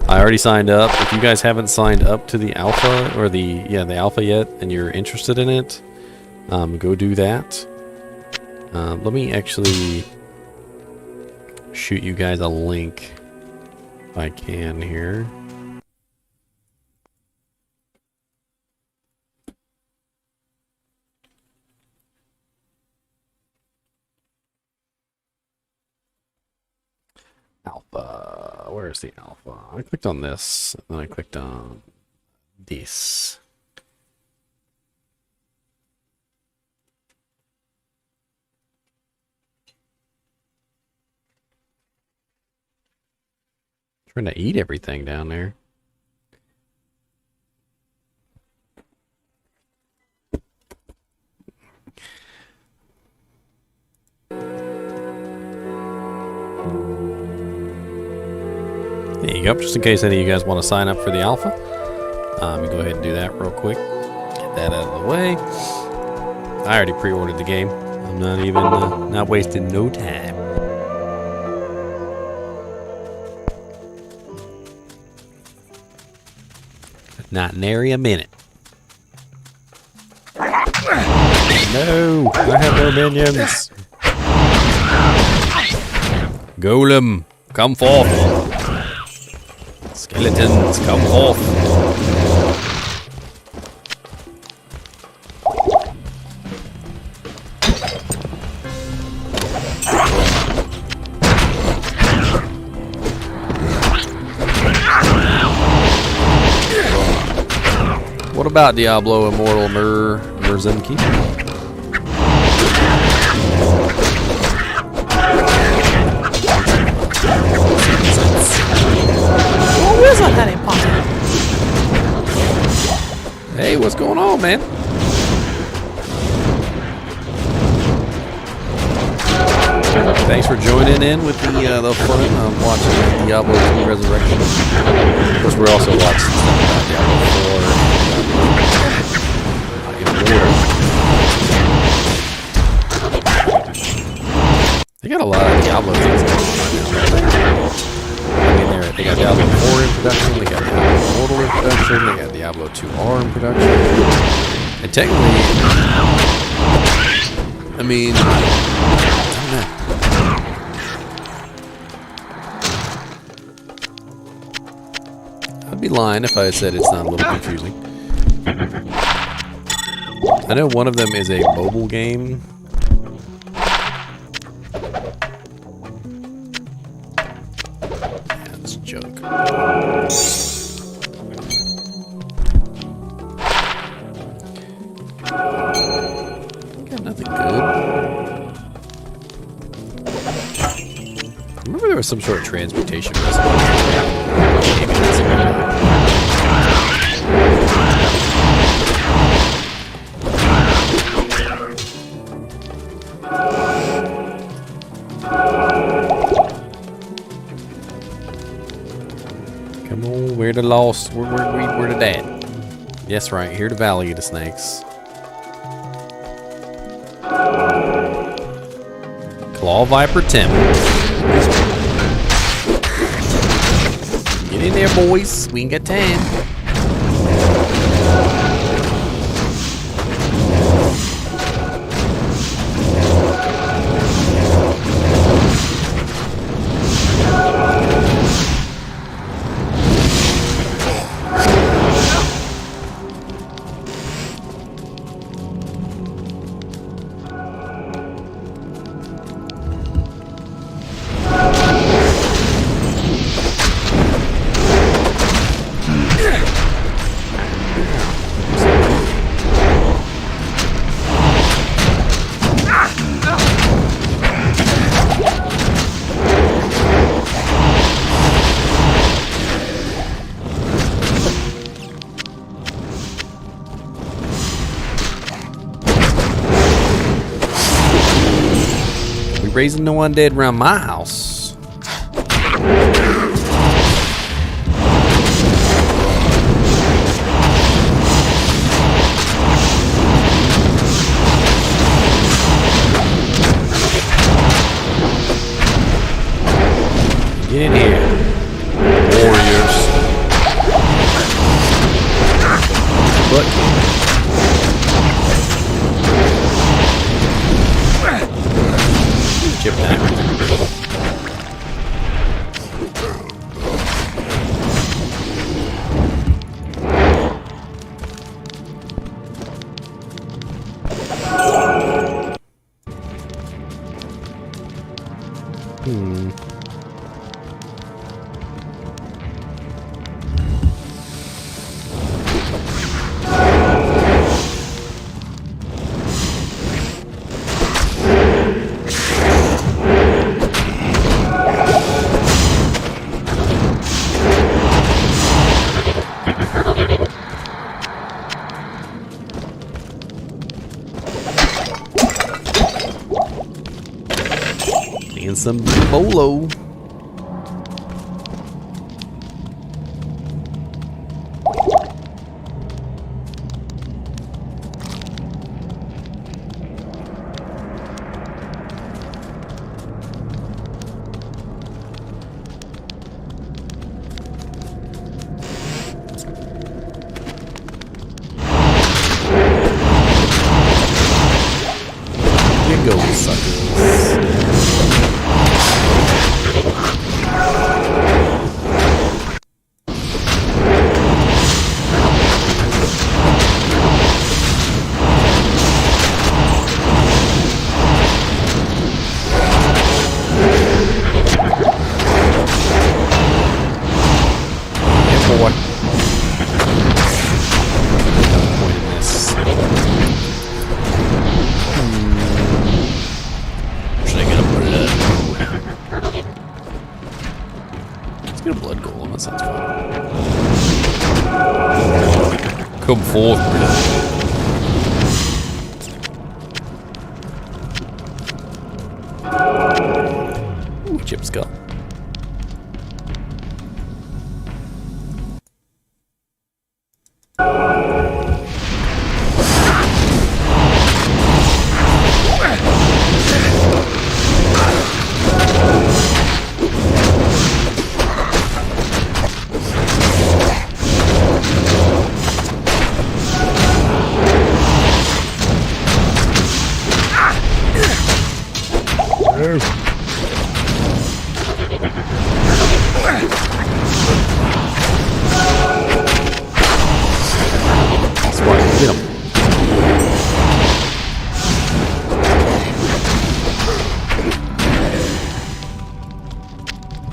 I already signed up. If you guys haven't signed up to the alpha or the alpha yet and you're interested in it, go do that. Let me actually shoot you guys a link if I can here. Alpha. Where's the alpha? I clicked on this, and then I clicked on this. Trying to eat everything down there. There you go, just in case any of you guys want to sign up for the alpha. Let me go ahead and do that real quick. Get that out of the way. I already pre-ordered the game. I'm not even, not wasting no time. Not nary a minute. No, I have no minions. Golem, come forth. Skeletons, come forth. What about Diablo Immortal Merzenki? Wasn't that impossible? Hey, what's going on, man? Thanks for joining in with the fun of watching Diablo 2 Resurrected. Of course, we're also watching stuff about Diablo 4. They got a lot of Diablo things going on right now. I mean, they got Diablo 4 in production, they got Diablo Immortal in production, they got Diablo 2R in production. And technically, I mean, I don't know. I'd be lying if I said it's not a little confusing. I know one of them is a mobile game. That's junk. Got nothing good. I remember there was some sort of transmutation recipe. Maybe that's it. I to lost. We're to dad. Yes, right. Here to Valley of the Snakes. Claw Viper Tim. Get in there, boys. We ain't got time. Raising no undead around my house. Get in here, warriors. But chip that. And some bolo. Here you go, suckers. Come forth, Ooh, chip skull.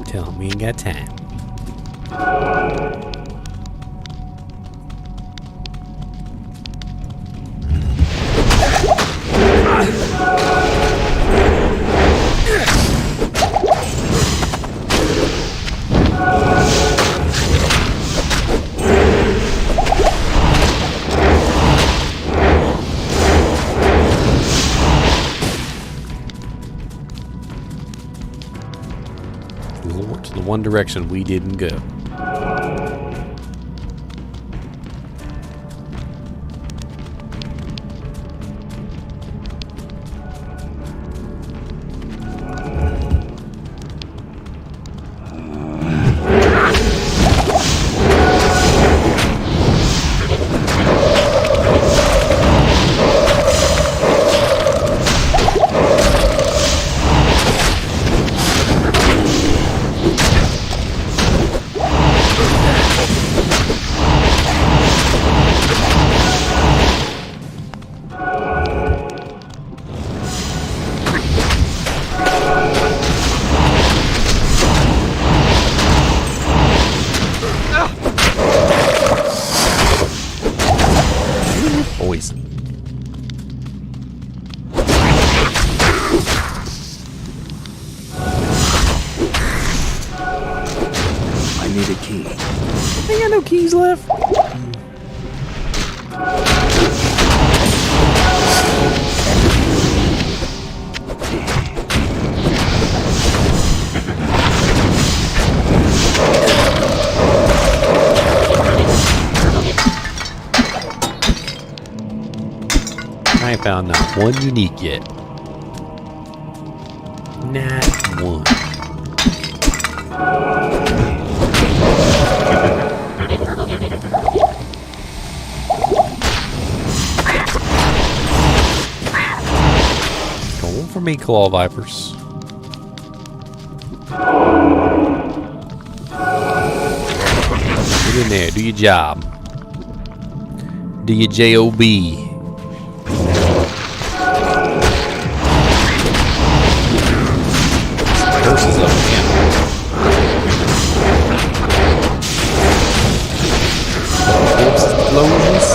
Tell me you got time. To the one direction we didn't go. noise. I need a key. Ain't got no keys left. I ain't found not one unique yet. Not one. Going for me, Claw Vipers. Get in there, do your job. Do your job. Curses up again. Explosions.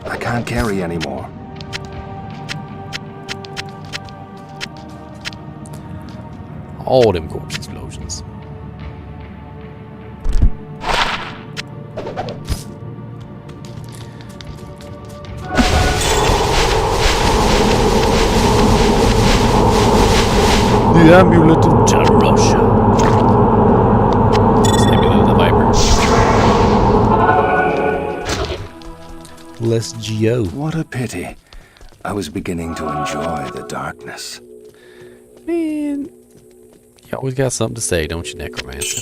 I can't carry anymore. All them corpse explosions. The amulet of Russia. It's the amulet of the Viper. Less Geo. What a pity. I was beginning to enjoy the darkness. Man, you always got something to say, don't you, Necromancer?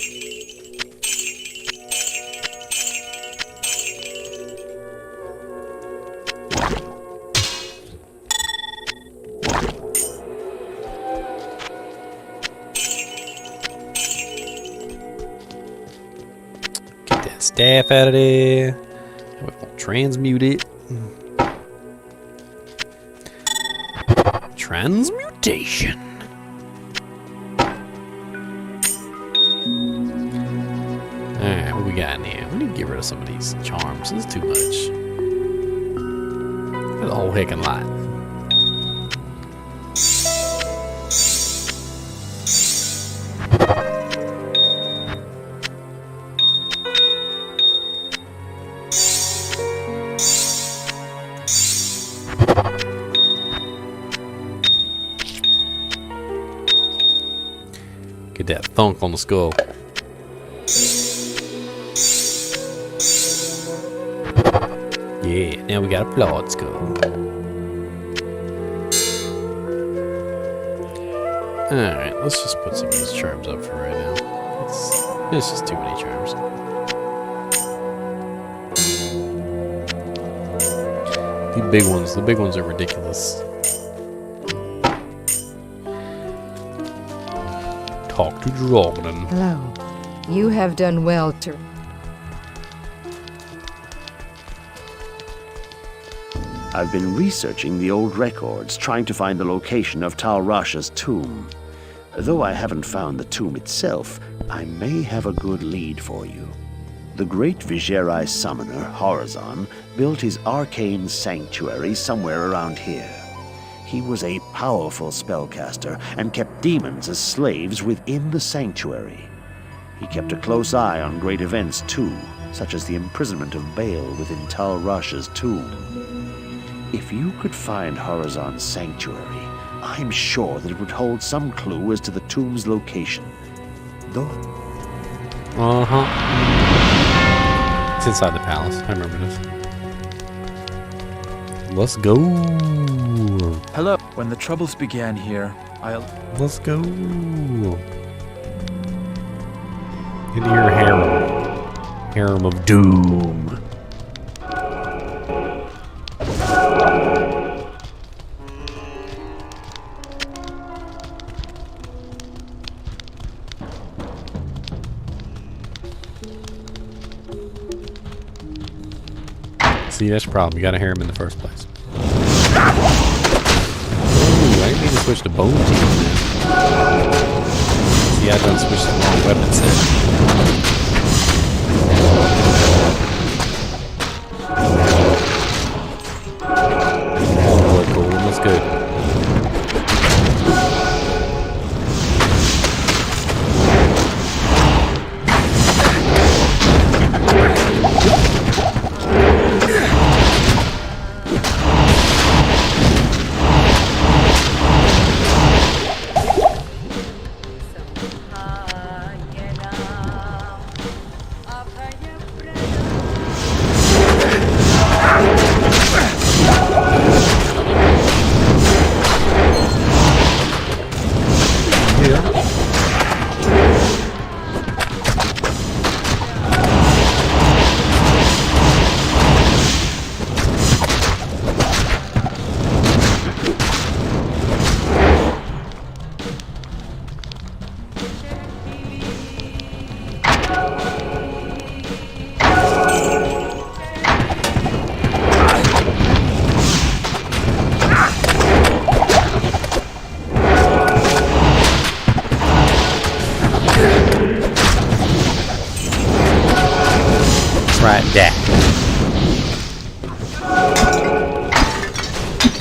Get that staff out of there. We won't transmute it. Transmutation. Alright, what we got in here? We need to get rid of some of these charms. This is too much. There's a whole heckin' lot. Get that thunk on the skull. Yeah, now we got a flawed skull. Alright, let's just put some of these charms up for right now. It's just too many charms. The big ones are ridiculous. Talk to Dragon. Hello. You have done well to... I've been researching the old records, trying to find the location of Tal Rasha's tomb. Though I haven't found the tomb itself, I may have a good lead for you. The great Vigerai summoner, Horizon, built his arcane sanctuary somewhere around here. He was a powerful spellcaster and kept demons as slaves within the sanctuary. He kept a close eye on great events too, such as the imprisonment of Baal within Tal Rasha's tomb. If you could find Horizon's sanctuary, I'm sure that it would hold some clue as to the tomb's location. Though... Uh-huh. It's inside the palace. I remember this. Let's go. Hello. When the troubles began here, Let's go. Into your harem. Harem of doom. See, that's the problem. You gotta hear him in the first place. Ooh, I didn't mean to switch to bone team. See, I Yeah, don't switch to the wrong weapon set. Oh, cool. That's good. Right there.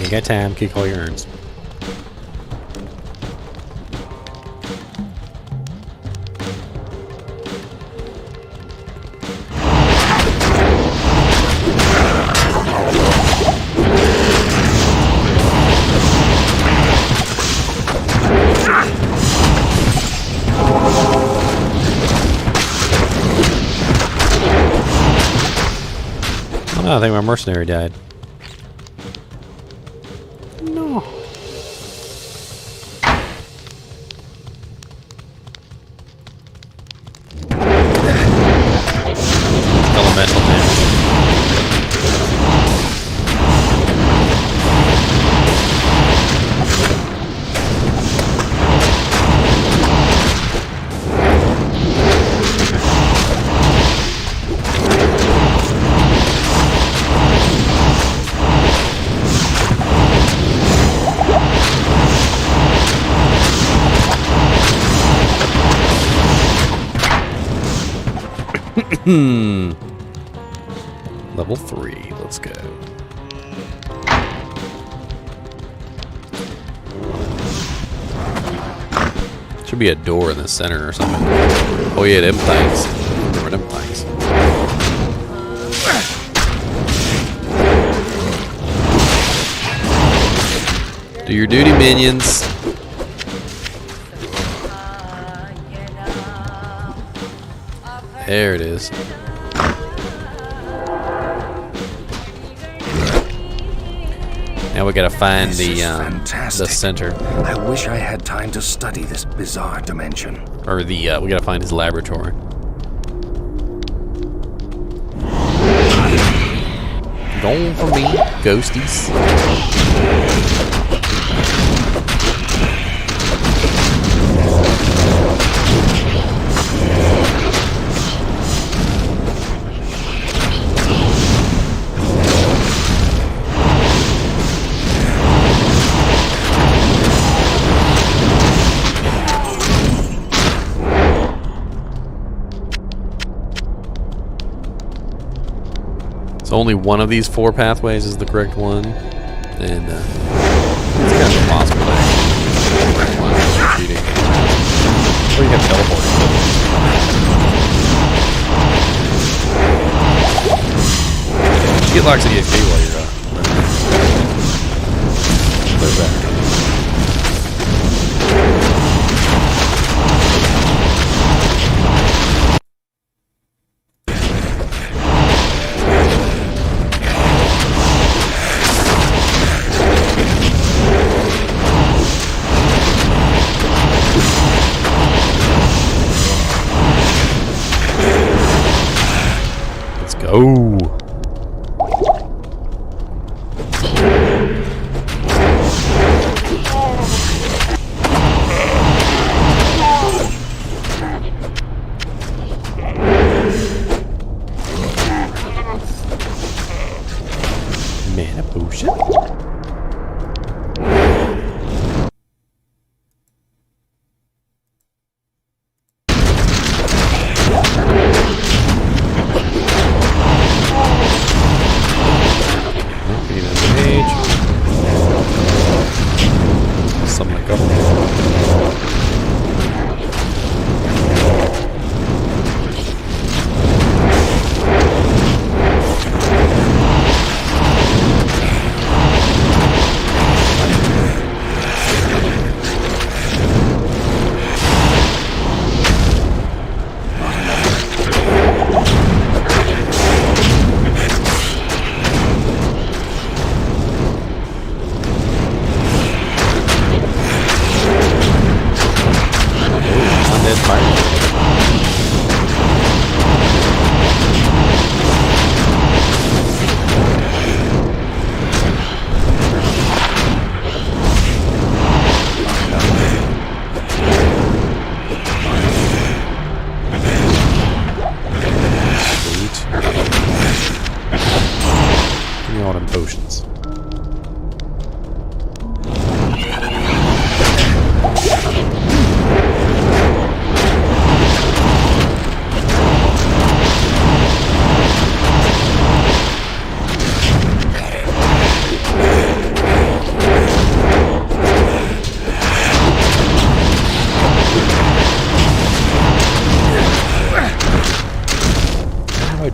You got time, kick all your urns. Oh, I think my mercenary died. No. Elemental damage. Level 3, let's go. Should be a door in the center or something. Oh yeah, them things. Remember them things. Do your duty, minions. There it is. Now we gotta find the center. I wish I had time to study this bizarre dimension. Or we gotta find his laboratory. Going for me, ghosties. So only one of these 4 pathways is the correct one, and it's kind of impossible to actually cheating. Or you have teleporting. You get lots of EXP while you're Clear back. Oh. Mana potion.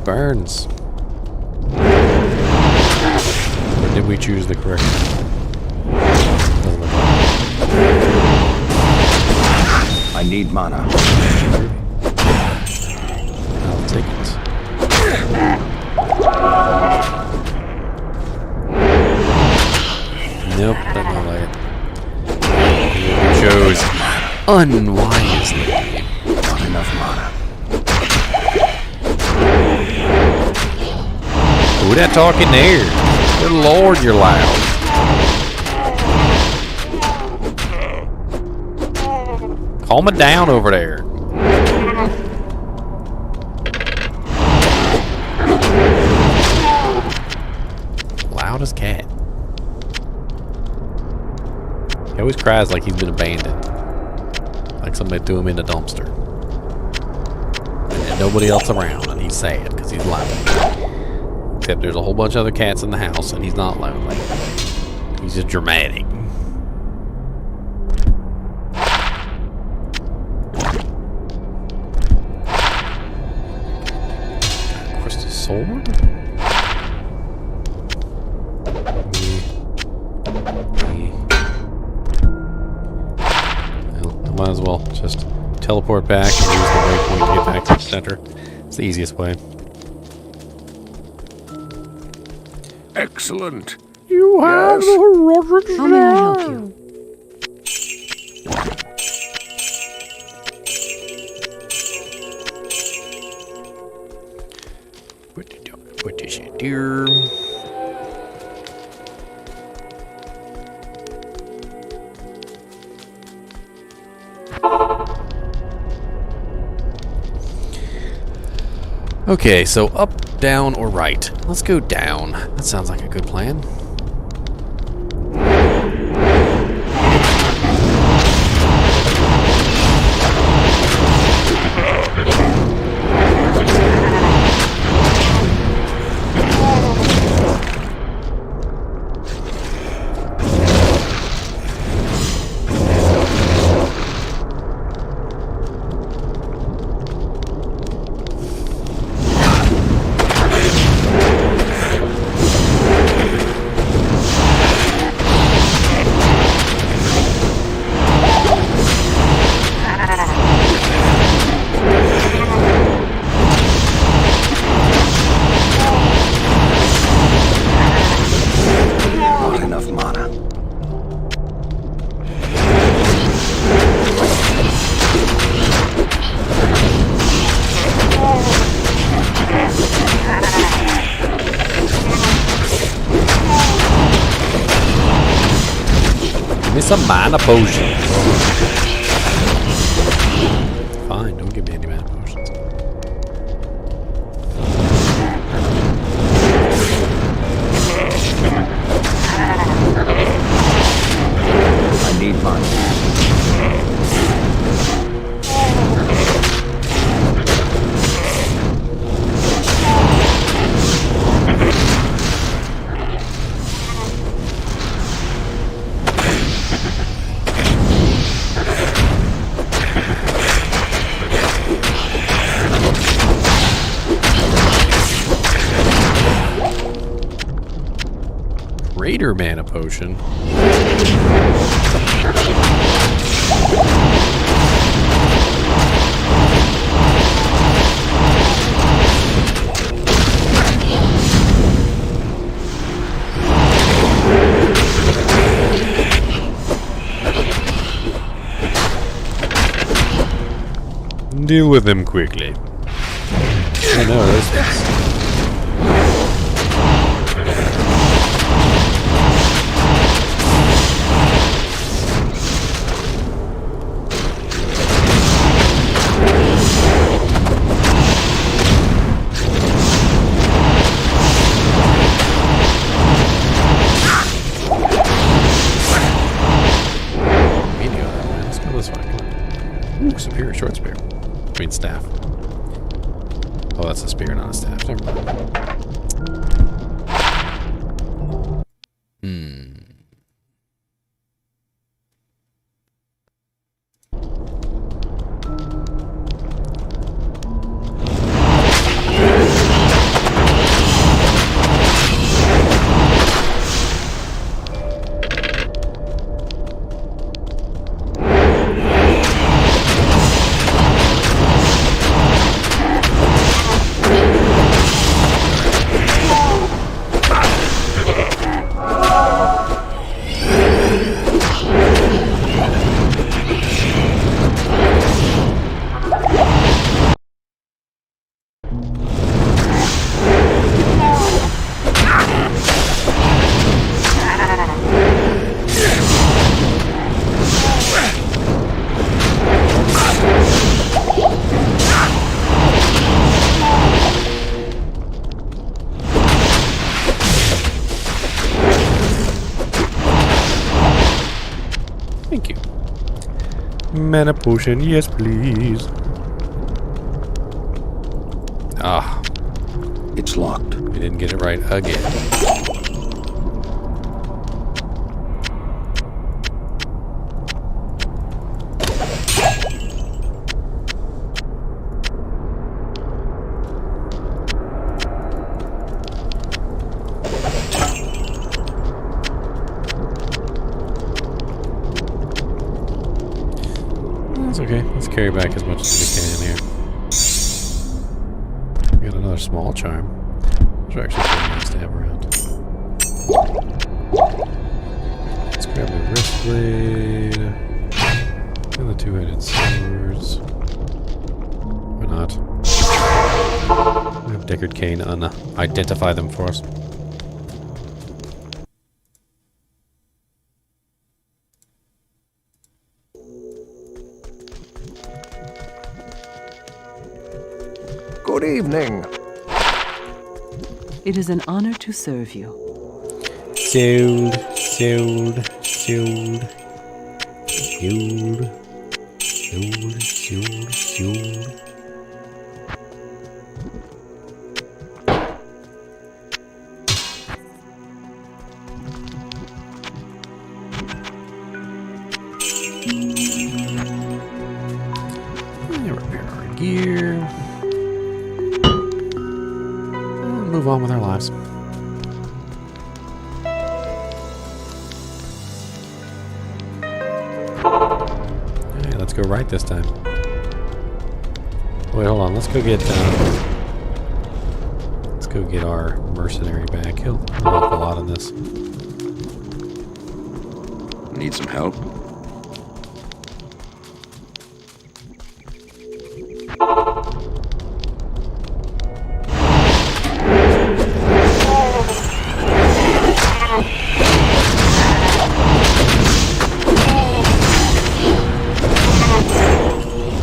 burns. Or did we choose the correct one? Doesn't look like. I need mana. I'll take it. Nope, doesn't look like it. You chose unwisely. Not enough mana. Who that talking there? Good lord, you're loud. Calm it down over there. Loud as cat. He always cries like he's been abandoned. Like somebody threw him in a dumpster. And nobody else around, and he's sad because he's lonely. Except there's a whole bunch of other cats in the house, and he's not lonely. He's just dramatic. Crystal sword? Might as well just teleport back and use the waypoint to get back to the center. It's the easiest way. Excellent. You have the heroic. How may I help you? Put this in here. Okay, so up, down, or right? Let's go down. That sounds like a good plan. Some mana potions. Fine, don't give me any mana potions. I need mana. Greater mana potion. Deal with them quickly. I know this one's. Let's go this way. Come on. Ooh, superior short spear. I mean staff. Oh, that's a spear, not a staff. Never mind. Mana potion, yes please. Ah. It's locked. We didn't get it right again. That's okay. Let's carry back as much as we can here. We got another small charm. Those are actually pretty nice to have around. Let's grab the wrist blade and the two-headed swords. Why not? We have Deckard Cain identify them for us. Good evening. It is an honor to serve you. Sold, sold, sold, sold, sold, sold, sold. Repair our gear. Move on with our lives. Alright, let's go right this time. Wait, hold on. Let's go get our mercenary back. He'll help a lot in this. Need some help?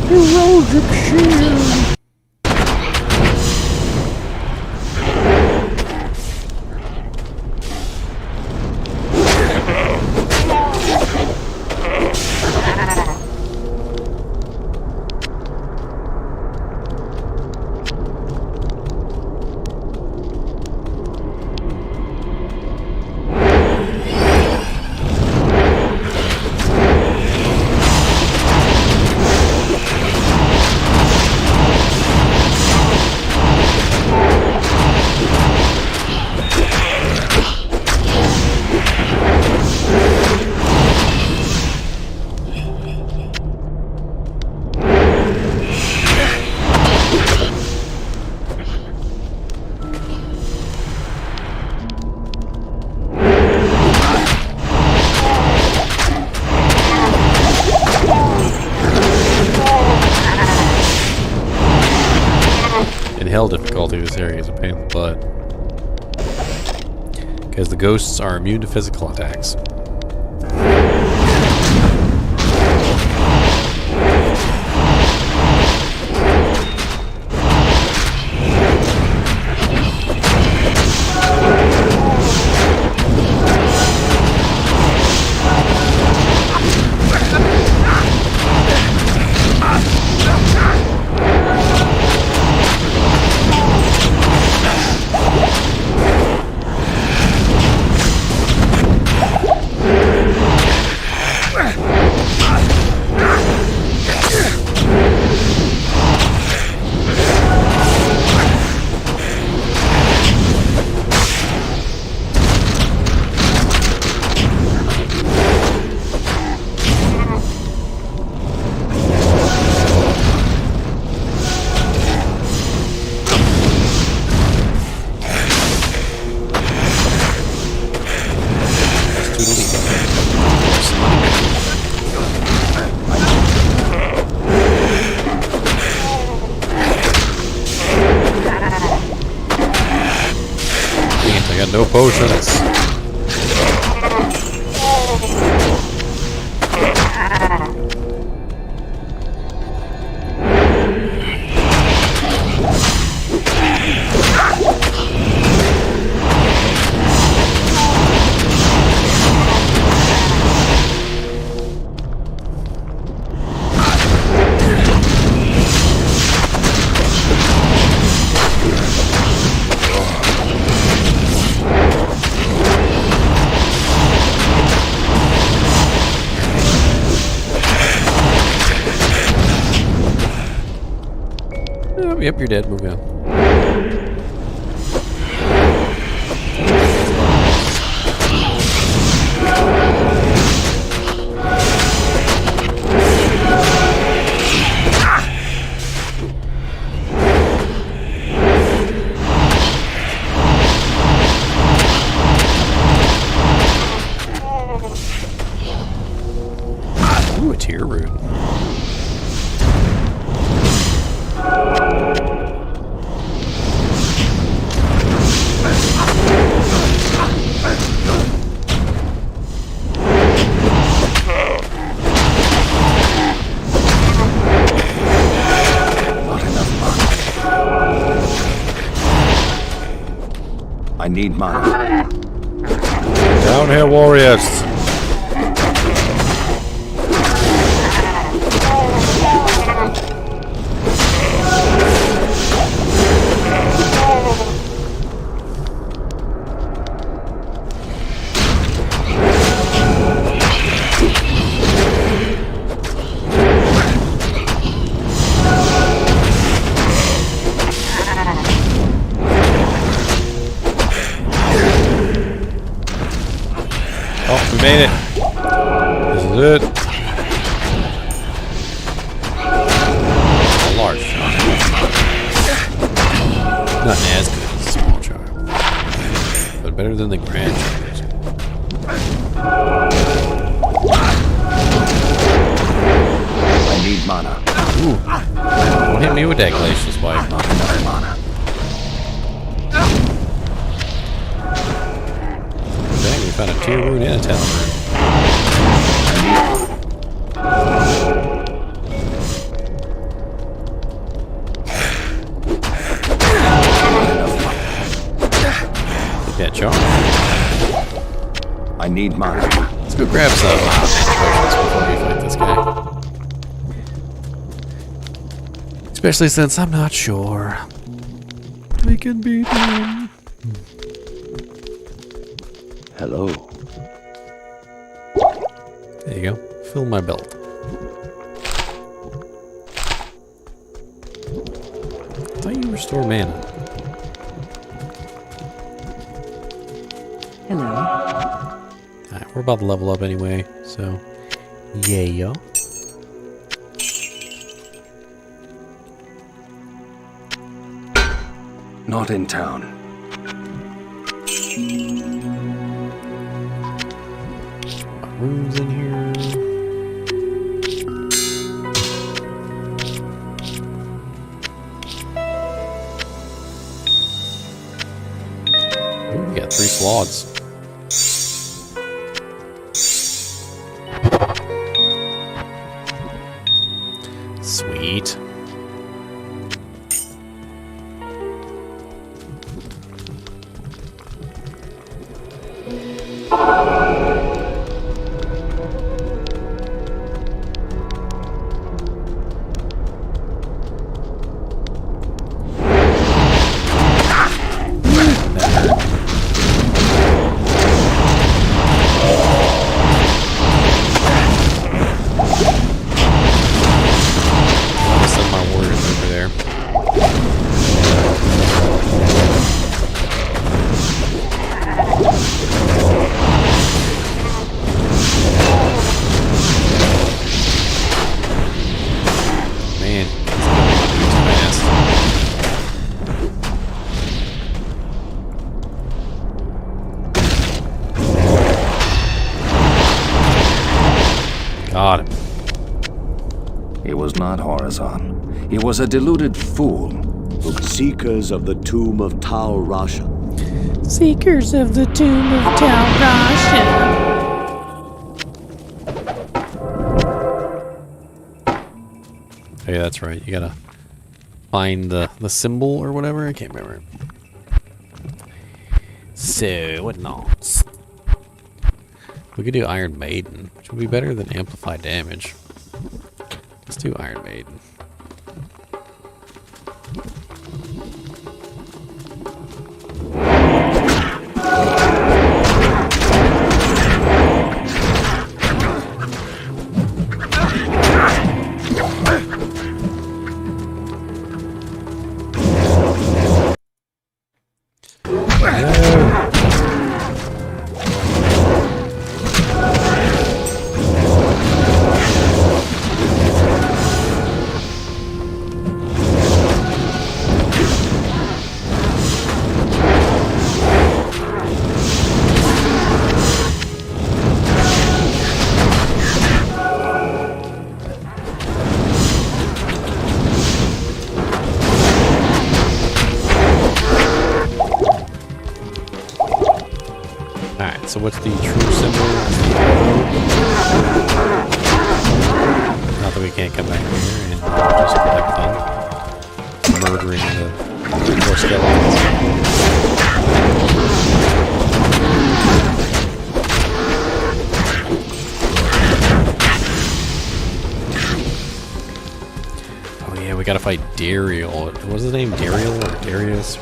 Heraldic shield. Hell difficulty, this area is a pain in the butt. Because the ghosts are immune to physical attacks. I got no potions. Oh, yep, you're dead. Move on. Ooh, a tier root. I need mana. Down here, warriors. Oh, we made it. This is it. A large shot. Not as good as a small child, but better than the grand child. I need mana. Ooh. Don't hit me with that glacial spike. Not enough mana. Dang, we found a tier root and a talent root. Get that charm. I need mana. Let's go grab some potions before we fight this guy. Especially since I'm not sure we can beat him. Hello. There you go. Fill my belt. I thought you restore mana. Hello. Alright, we're about to level up anyway, so yeah. Not in town. Rooms in here. Ooh, we got 3 slots. Sweet. Got him. He was not Horizon. He was a deluded fool. Seekers of the tomb of Tal Rasha. Seekers of the tomb of Tal Rasha. Oh, yeah, that's right. You gotta find the symbol or whatever. I can't remember. So, what else? We could do Iron Maiden, which would be better than Amplify Damage. Let's do Iron Maiden. so what's the true symbol? Not that we can't come back here and just have fun. Murdering the poor skeletons. Oh yeah, we gotta fight Dariel. What's his name? Dariel or Darius?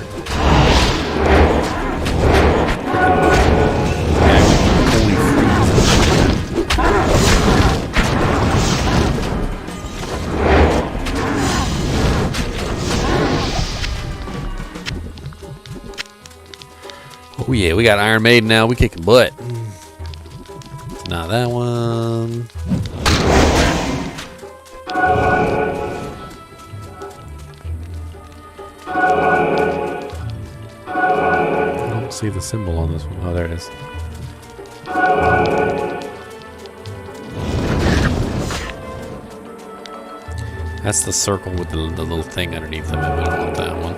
Oh yeah, we got Iron Maiden now. We kicking butt. It's not that one. I don't see the symbol on this one. Oh, there it is. That's the circle with the little thing underneath them. I don't want that one.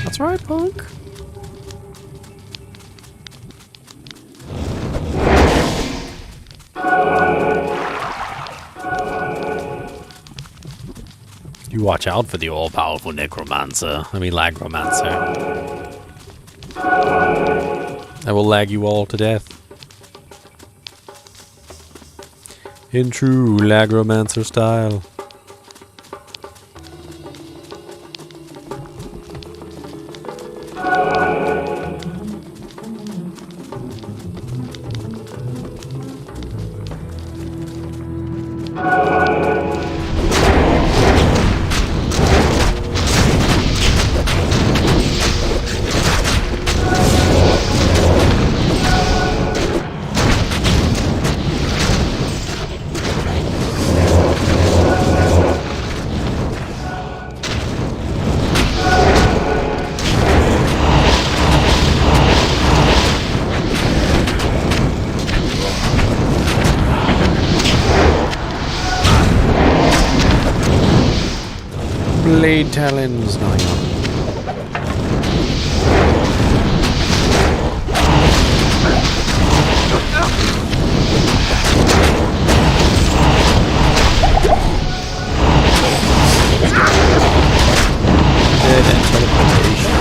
That's right, punk. You watch out for the all-powerful Necromancer. I mean, Lagromancer. I will lag you all to death. In true Lagromancer style. Blade talons. No, hang on. Dead and teleportation.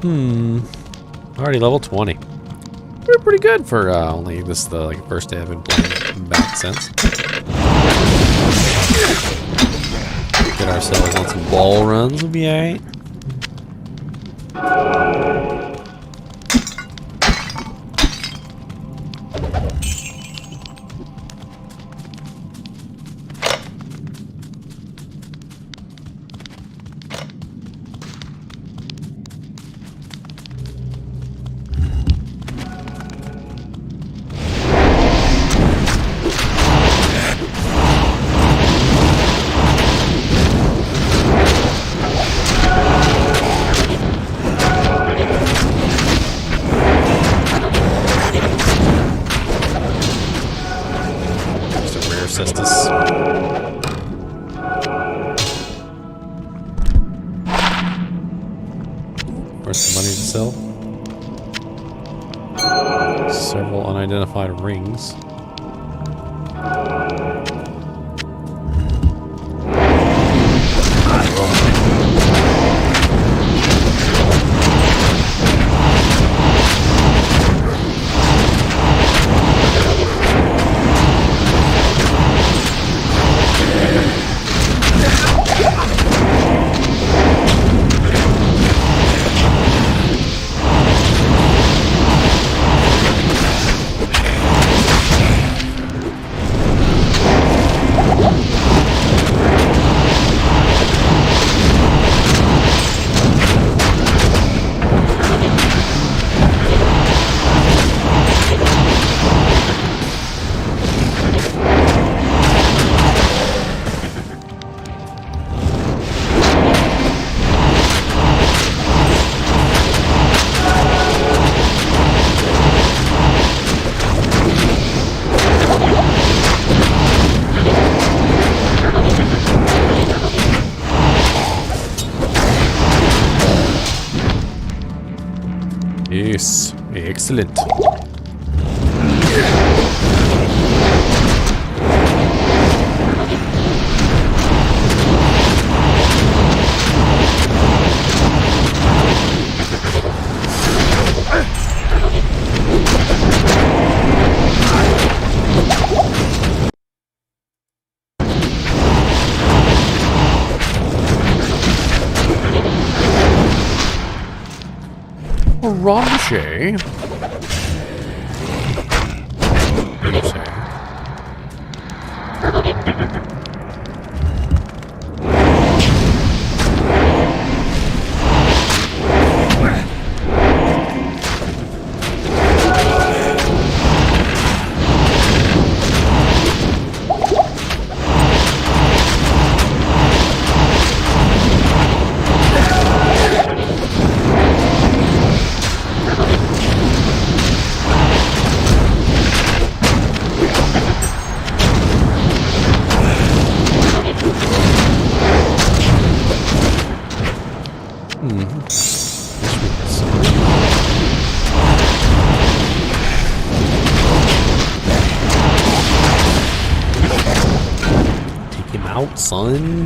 Already level 20. We're pretty good for only this is the first day I've been playing back since. Get ourselves on some ball runs, will be alright. Where's the money to sell? Several unidentified rings. Yes, excellent. Ranchy. Out, son.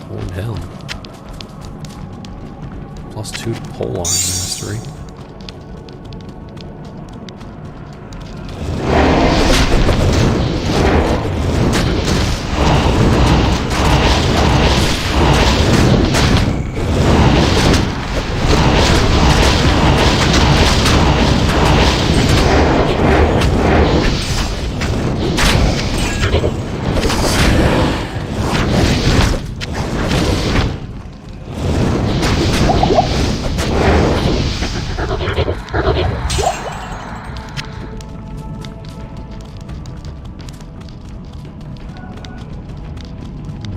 Holy hell. +2 to polearm mastery.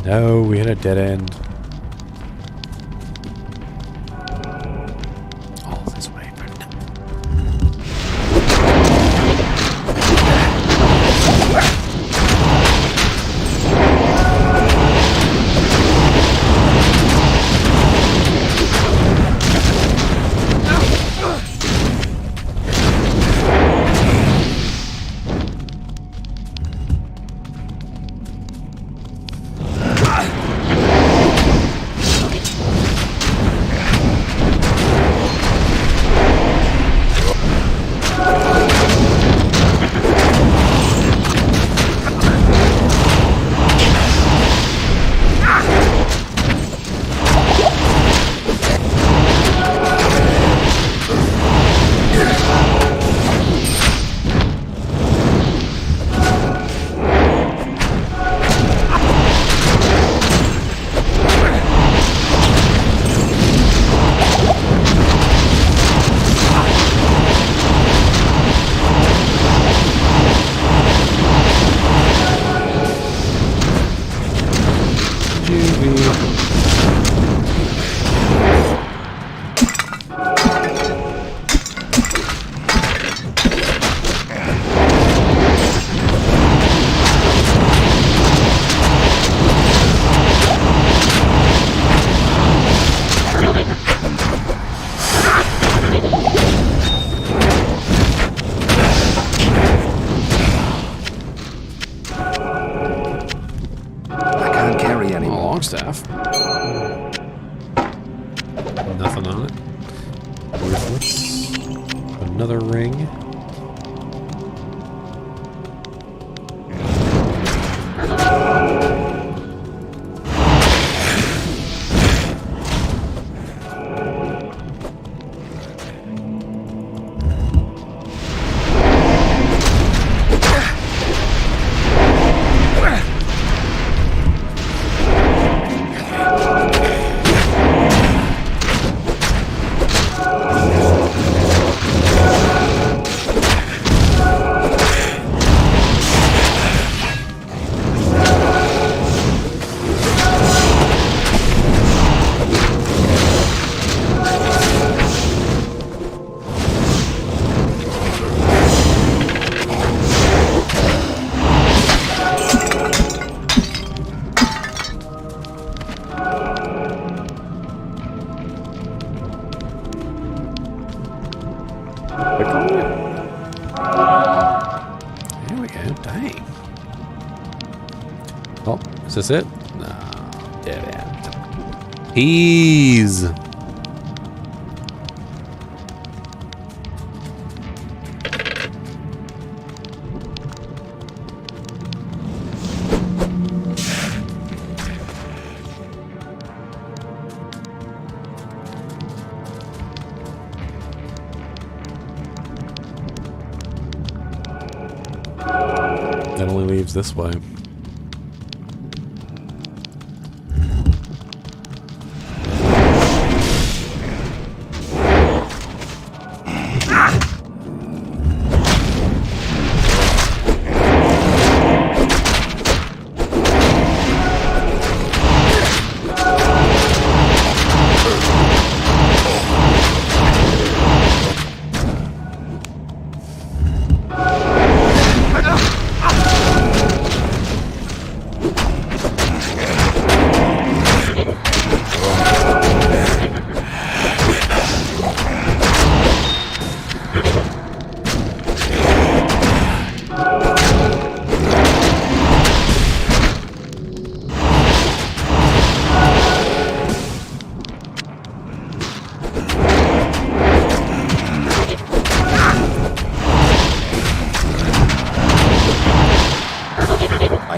No, we hit a dead end. Oh, this way. worry anymore. Oh, long staff. Nothing on it. Worthless. Another ring. Is this it? No. Dead end. Ease. That only leaves this way.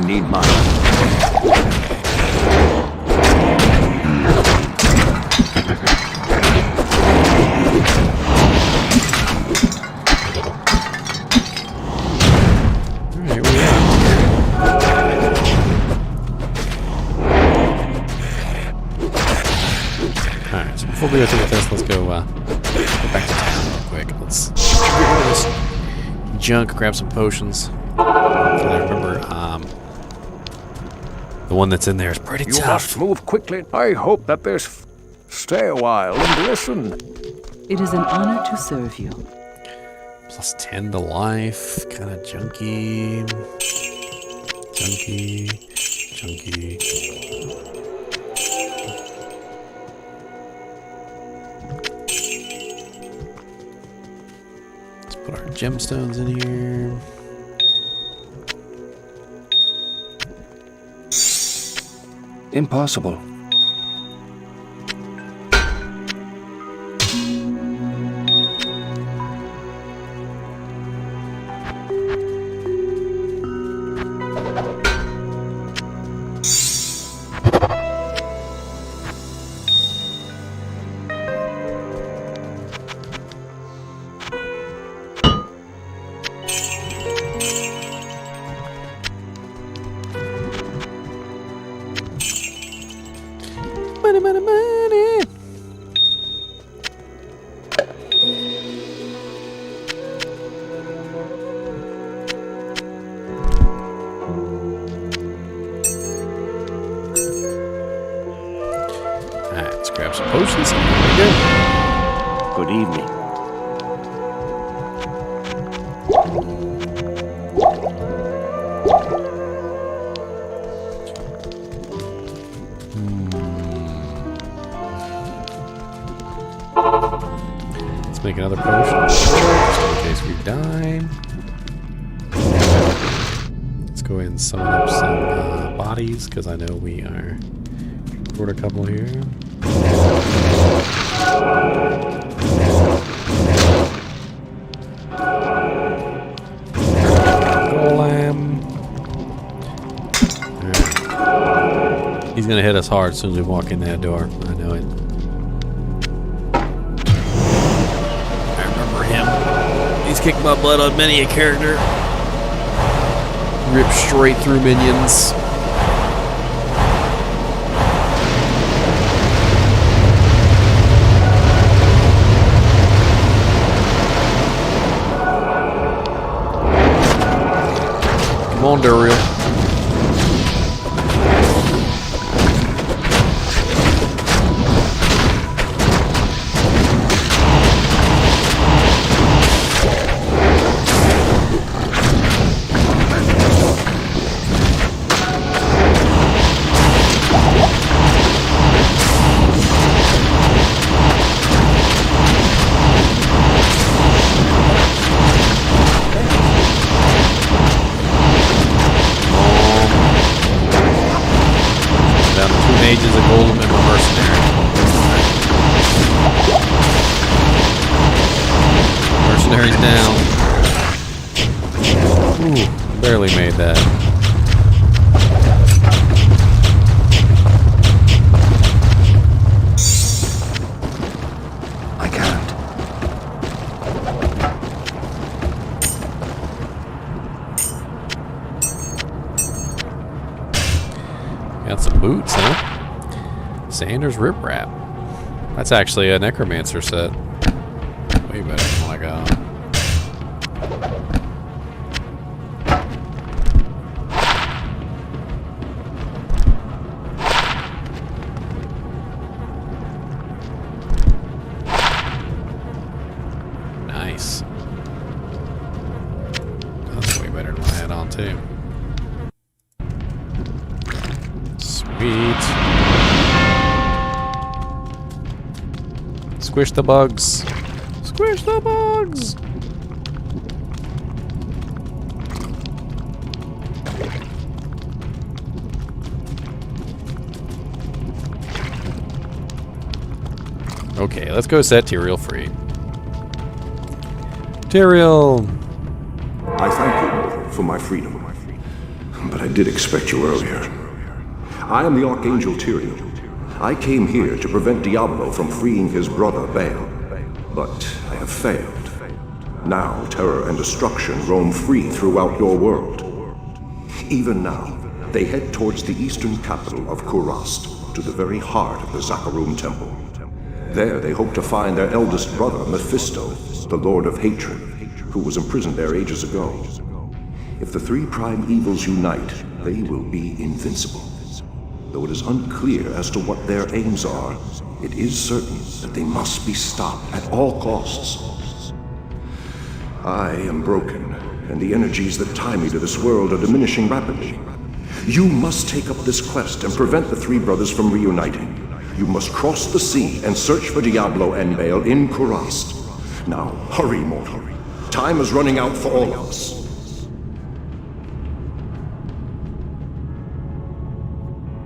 Need mine. Alright, so before we go take a test, let's go back to town real quick. Let's get rid of this junk, grab some potions. I remember, the one that's in there is pretty tough. You must move quickly. I hope that there's... Stay a while and listen. It is an honor to serve you. Plus 10 to life. Kind of junky. Junky. Let's put our gemstones in here. Impossible. Money. Alright, let's grab some potions. Good evening. Let's make another potion, just in case we die. Let's go go ahead and summon up some bodies, because I know we are short a couple here. Golem. Alright. He's going to hit us hard as soon as we walk in that door. I know it. I remember him. He's kicked my butt on many a character. Ripped straight through minions. Come on, Duriel. Mages, a golem, and a mercenary. Mercenary's down. Ooh, barely made that. I can't. Got some boots, huh? Sanders Riprap. That's actually a Necromancer set. Way better than what I got. Nice. That's way better than what I had on too. Sweet. Squish the bugs. Squish the bugs. Okay, let's go set Tyrael free. Tyrael! I thank you, Immortal, for my freedom. But I did expect you earlier. I am the Archangel Tyrael. I came here to prevent Diablo from freeing his brother Baal. But I have failed. Now terror and destruction roam free throughout your world. Even now, they head towards the eastern capital of Kurast, to the very heart of the Zakarum Temple. There they hope to find their eldest brother, Mephisto, the Lord of Hatred, who was imprisoned there ages ago. If the three prime evils unite, they will be invincible. Though it is unclear as to what their aims are, it is certain that they must be stopped at all costs. I am broken, and the energies that tie me to this world are diminishing rapidly. You must take up this quest and prevent the three brothers from reuniting. You must cross the sea and search for Diablo and Baal in Kurast. Now, hurry, mortal. Time is running out for all of us.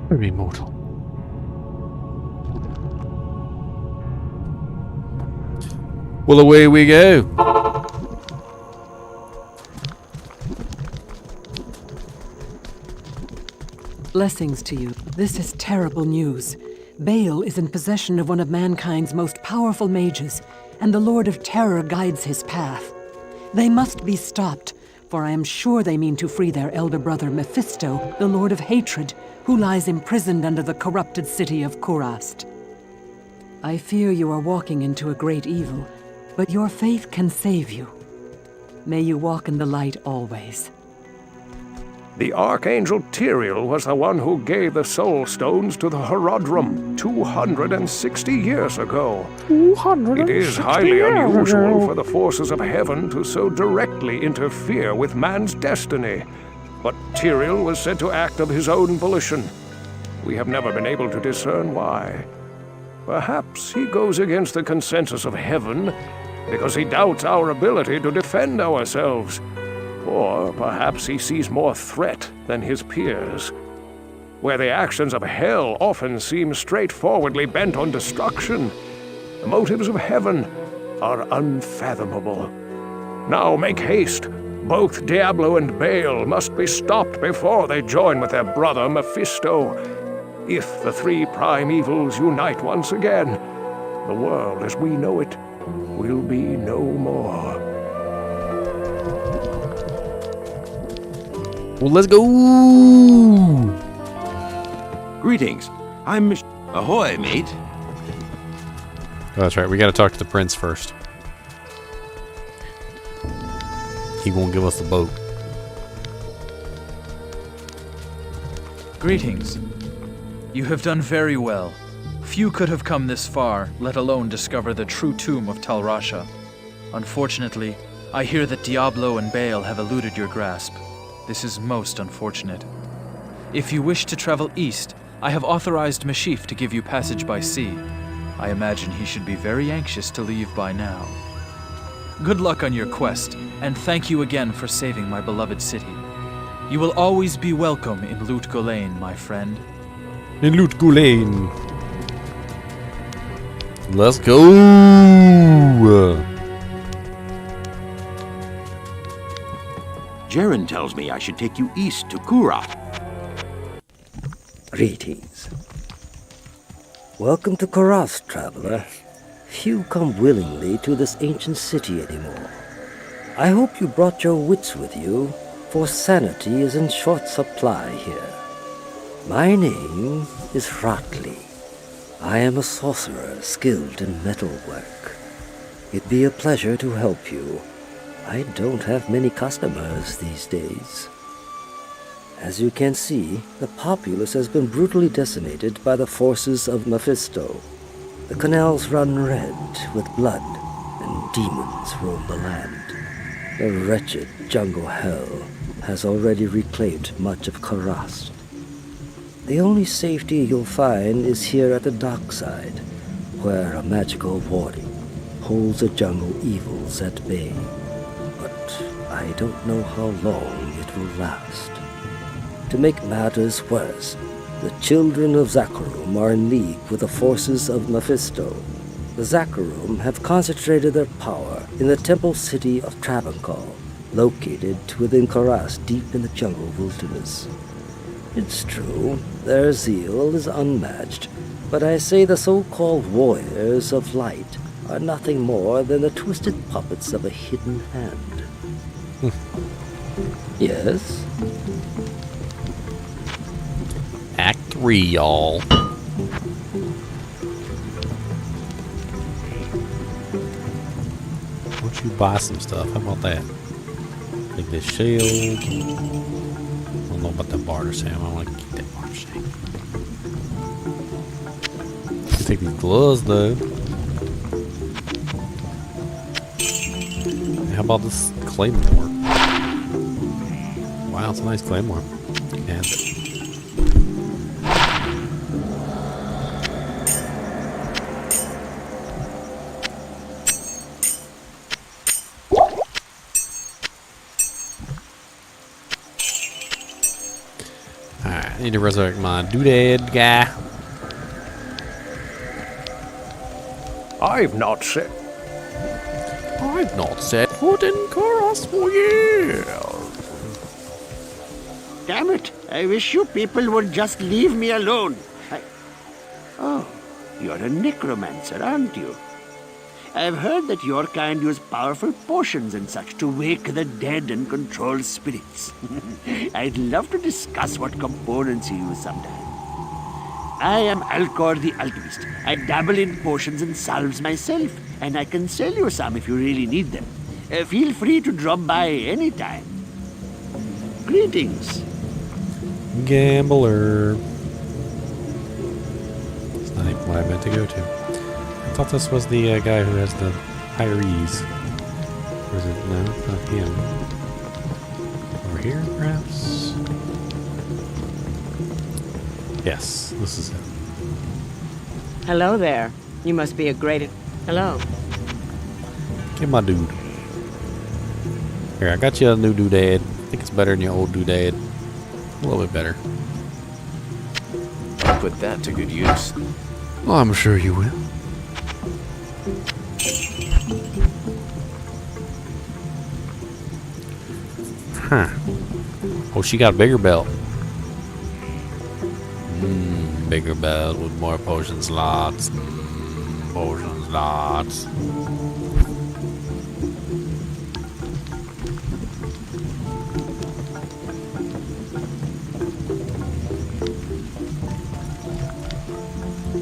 Hurry, mortal. Well, away we go. Blessings to you. This is terrible news. Baal is in possession of one of mankind's most powerful mages, and the Lord of Terror guides his path. They must be stopped, for I am sure they mean to free their elder brother Mephisto, the Lord of Hatred, who lies imprisoned under the corrupted city of Kurast. I fear you are walking into a great evil, but your faith can save you. May you walk in the light always. The Archangel Tyrael was the one who gave the Soul Stones to the Horodrum 260 years ago. 260 It is highly unusual for the forces of heaven to so directly interfere with man's destiny. But Tyrael was said to act of his own volition. We have never been able to discern why. Perhaps he goes against the consensus of heaven because he doubts our ability to defend ourselves. Or perhaps he sees more threat than his peers. Where the actions of hell often seem straightforwardly bent on destruction, the motives of heaven are unfathomable. Now make haste. Both Diablo and Baal must be stopped before they join with their brother Mephisto. If the three prime evils unite once again, the world as we know it will be no more. Well, let's go! Greetings. I'm Ahoy, mate. Oh, that's right. We got to talk to the prince first. He won't give us the boat. Greetings. You have done very well. Few could have come this far, let alone discover the true tomb of Tal Rasha. Unfortunately, I hear that Diablo and Baal have eluded your grasp. This is most unfortunate. If you wish to travel east, I have authorized Mashif to give you passage by sea. I imagine he should be very anxious to leave by now. Good luck on your quest, and thank you again for saving my beloved city. You will always be welcome in Lut Gholein, my friend. In Lut Gholein. Let's go! Jaren tells me I should take you east to Kura. Greetings. Welcome to Karas, traveler. Few come willingly to this ancient city anymore. I hope you brought your wits with you, for sanity is in short supply here. My name is Ratley. I am a sorcerer skilled in metalwork. It'd be a pleasure to help you. I don't have many customers these days. As you can see, the populace has been brutally decimated by the forces of Mephisto. The canals run red with blood, and demons roam the land. The wretched jungle hell has already reclaimed much of Karas. The only safety you'll find is here at the dockside, where a magical warding holds the jungle evils at bay. But I don't know how long it will last. To make matters worse, the children of Zakharum are in league with the forces of Mephisto. The Zakharum have concentrated their power in the temple city of Travancore, located within Karas deep in the jungle wilderness. It's true, their zeal is unmatched, but I say the so-called warriors of light are nothing more than the twisted puppets of a hidden hand. Yes? Act 3, y'all. Why don't you buy some stuff? How about that? Take this shield. I don't know about that barter Sam. I want to keep that barter Sam. Take these gloves though. How about this claymore? Wow, it's a nice claymore. You can have it. I need to resurrect my doodad guy. I've not set foot in Karas for years. Damn it! I wish you people would just leave me alone. Oh, you're a necromancer, aren't you? I've heard that your kind use powerful potions and such to wake the dead and control spirits. I'd love to discuss what components you use sometime. I am Alcor the Alchemist. I dabble in potions and salves myself, and I can sell you some if you really need them. Feel free to drop by anytime. Greetings. Gambler. That's not even what I meant to go to. I thought this was the guy who has the higher ease. Or is it? No, not him. Over here, perhaps? Yes, this is it. Hello there. You must be a great... Hello. Get my dude. Here, I got you a new doodad. I think it's better than your old doodad. A little bit better. I'll put that to good use. Well, I'm sure you will. Huh. Oh, she got a bigger belt. Bigger belt with more potion slots. Potion slots.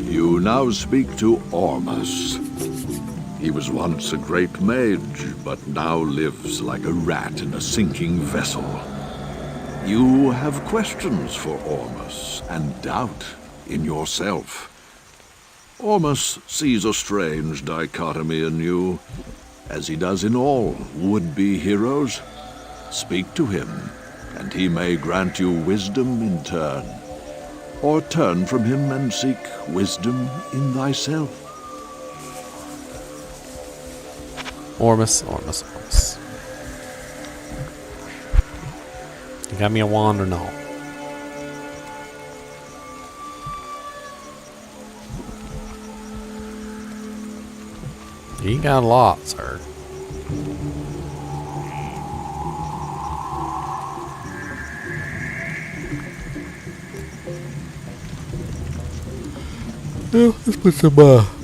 You now speak to Ormus. He was once a great mage, but now lives like a rat in a sinking vessel. You have questions for Ormus, and doubt in yourself. Ormus sees a strange dichotomy in you, as he does in all would-be heroes. Speak to him, and he may grant you wisdom in turn, or turn from him and seek wisdom in thyself. Ormus. You got me a wand or no? You got a lot, sir. Well, let's put some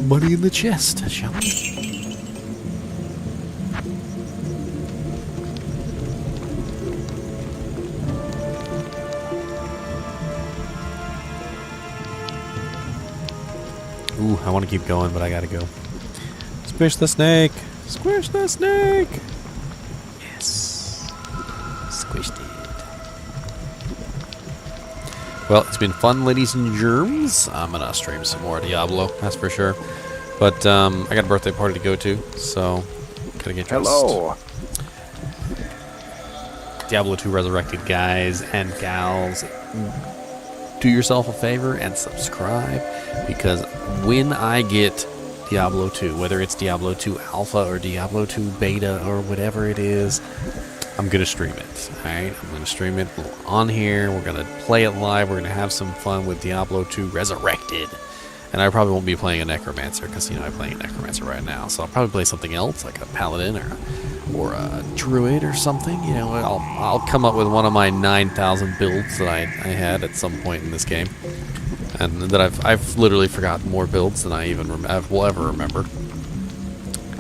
money in the chest, shall we? Ooh, I want to keep going, but I gotta go. Squish the snake! Squish the snake! Yes. Squished it. Well, it's been fun, ladies and germs. I'm gonna stream some more Diablo, that's for sure. But I got a birthday party to go to, so gotta get dressed. Hello. Diablo 2 Resurrected guys and gals, do yourself a favor and subscribe, because when I get Diablo 2, whether it's Diablo 2 Alpha or Diablo 2 Beta or whatever it is, I'm going to stream it, alright? I'm going to stream it on here, we're going to play it live, we're going to have some fun with Diablo 2 Resurrected. And I probably won't be playing a Necromancer, because, you know, I'm playing a Necromancer right now, so I'll probably play something else, like a Paladin or a Druid or something. You know, I'll come up with one of my 9,000 builds that I had at some point in this game, and that I've literally forgotten more builds than I even will ever remember.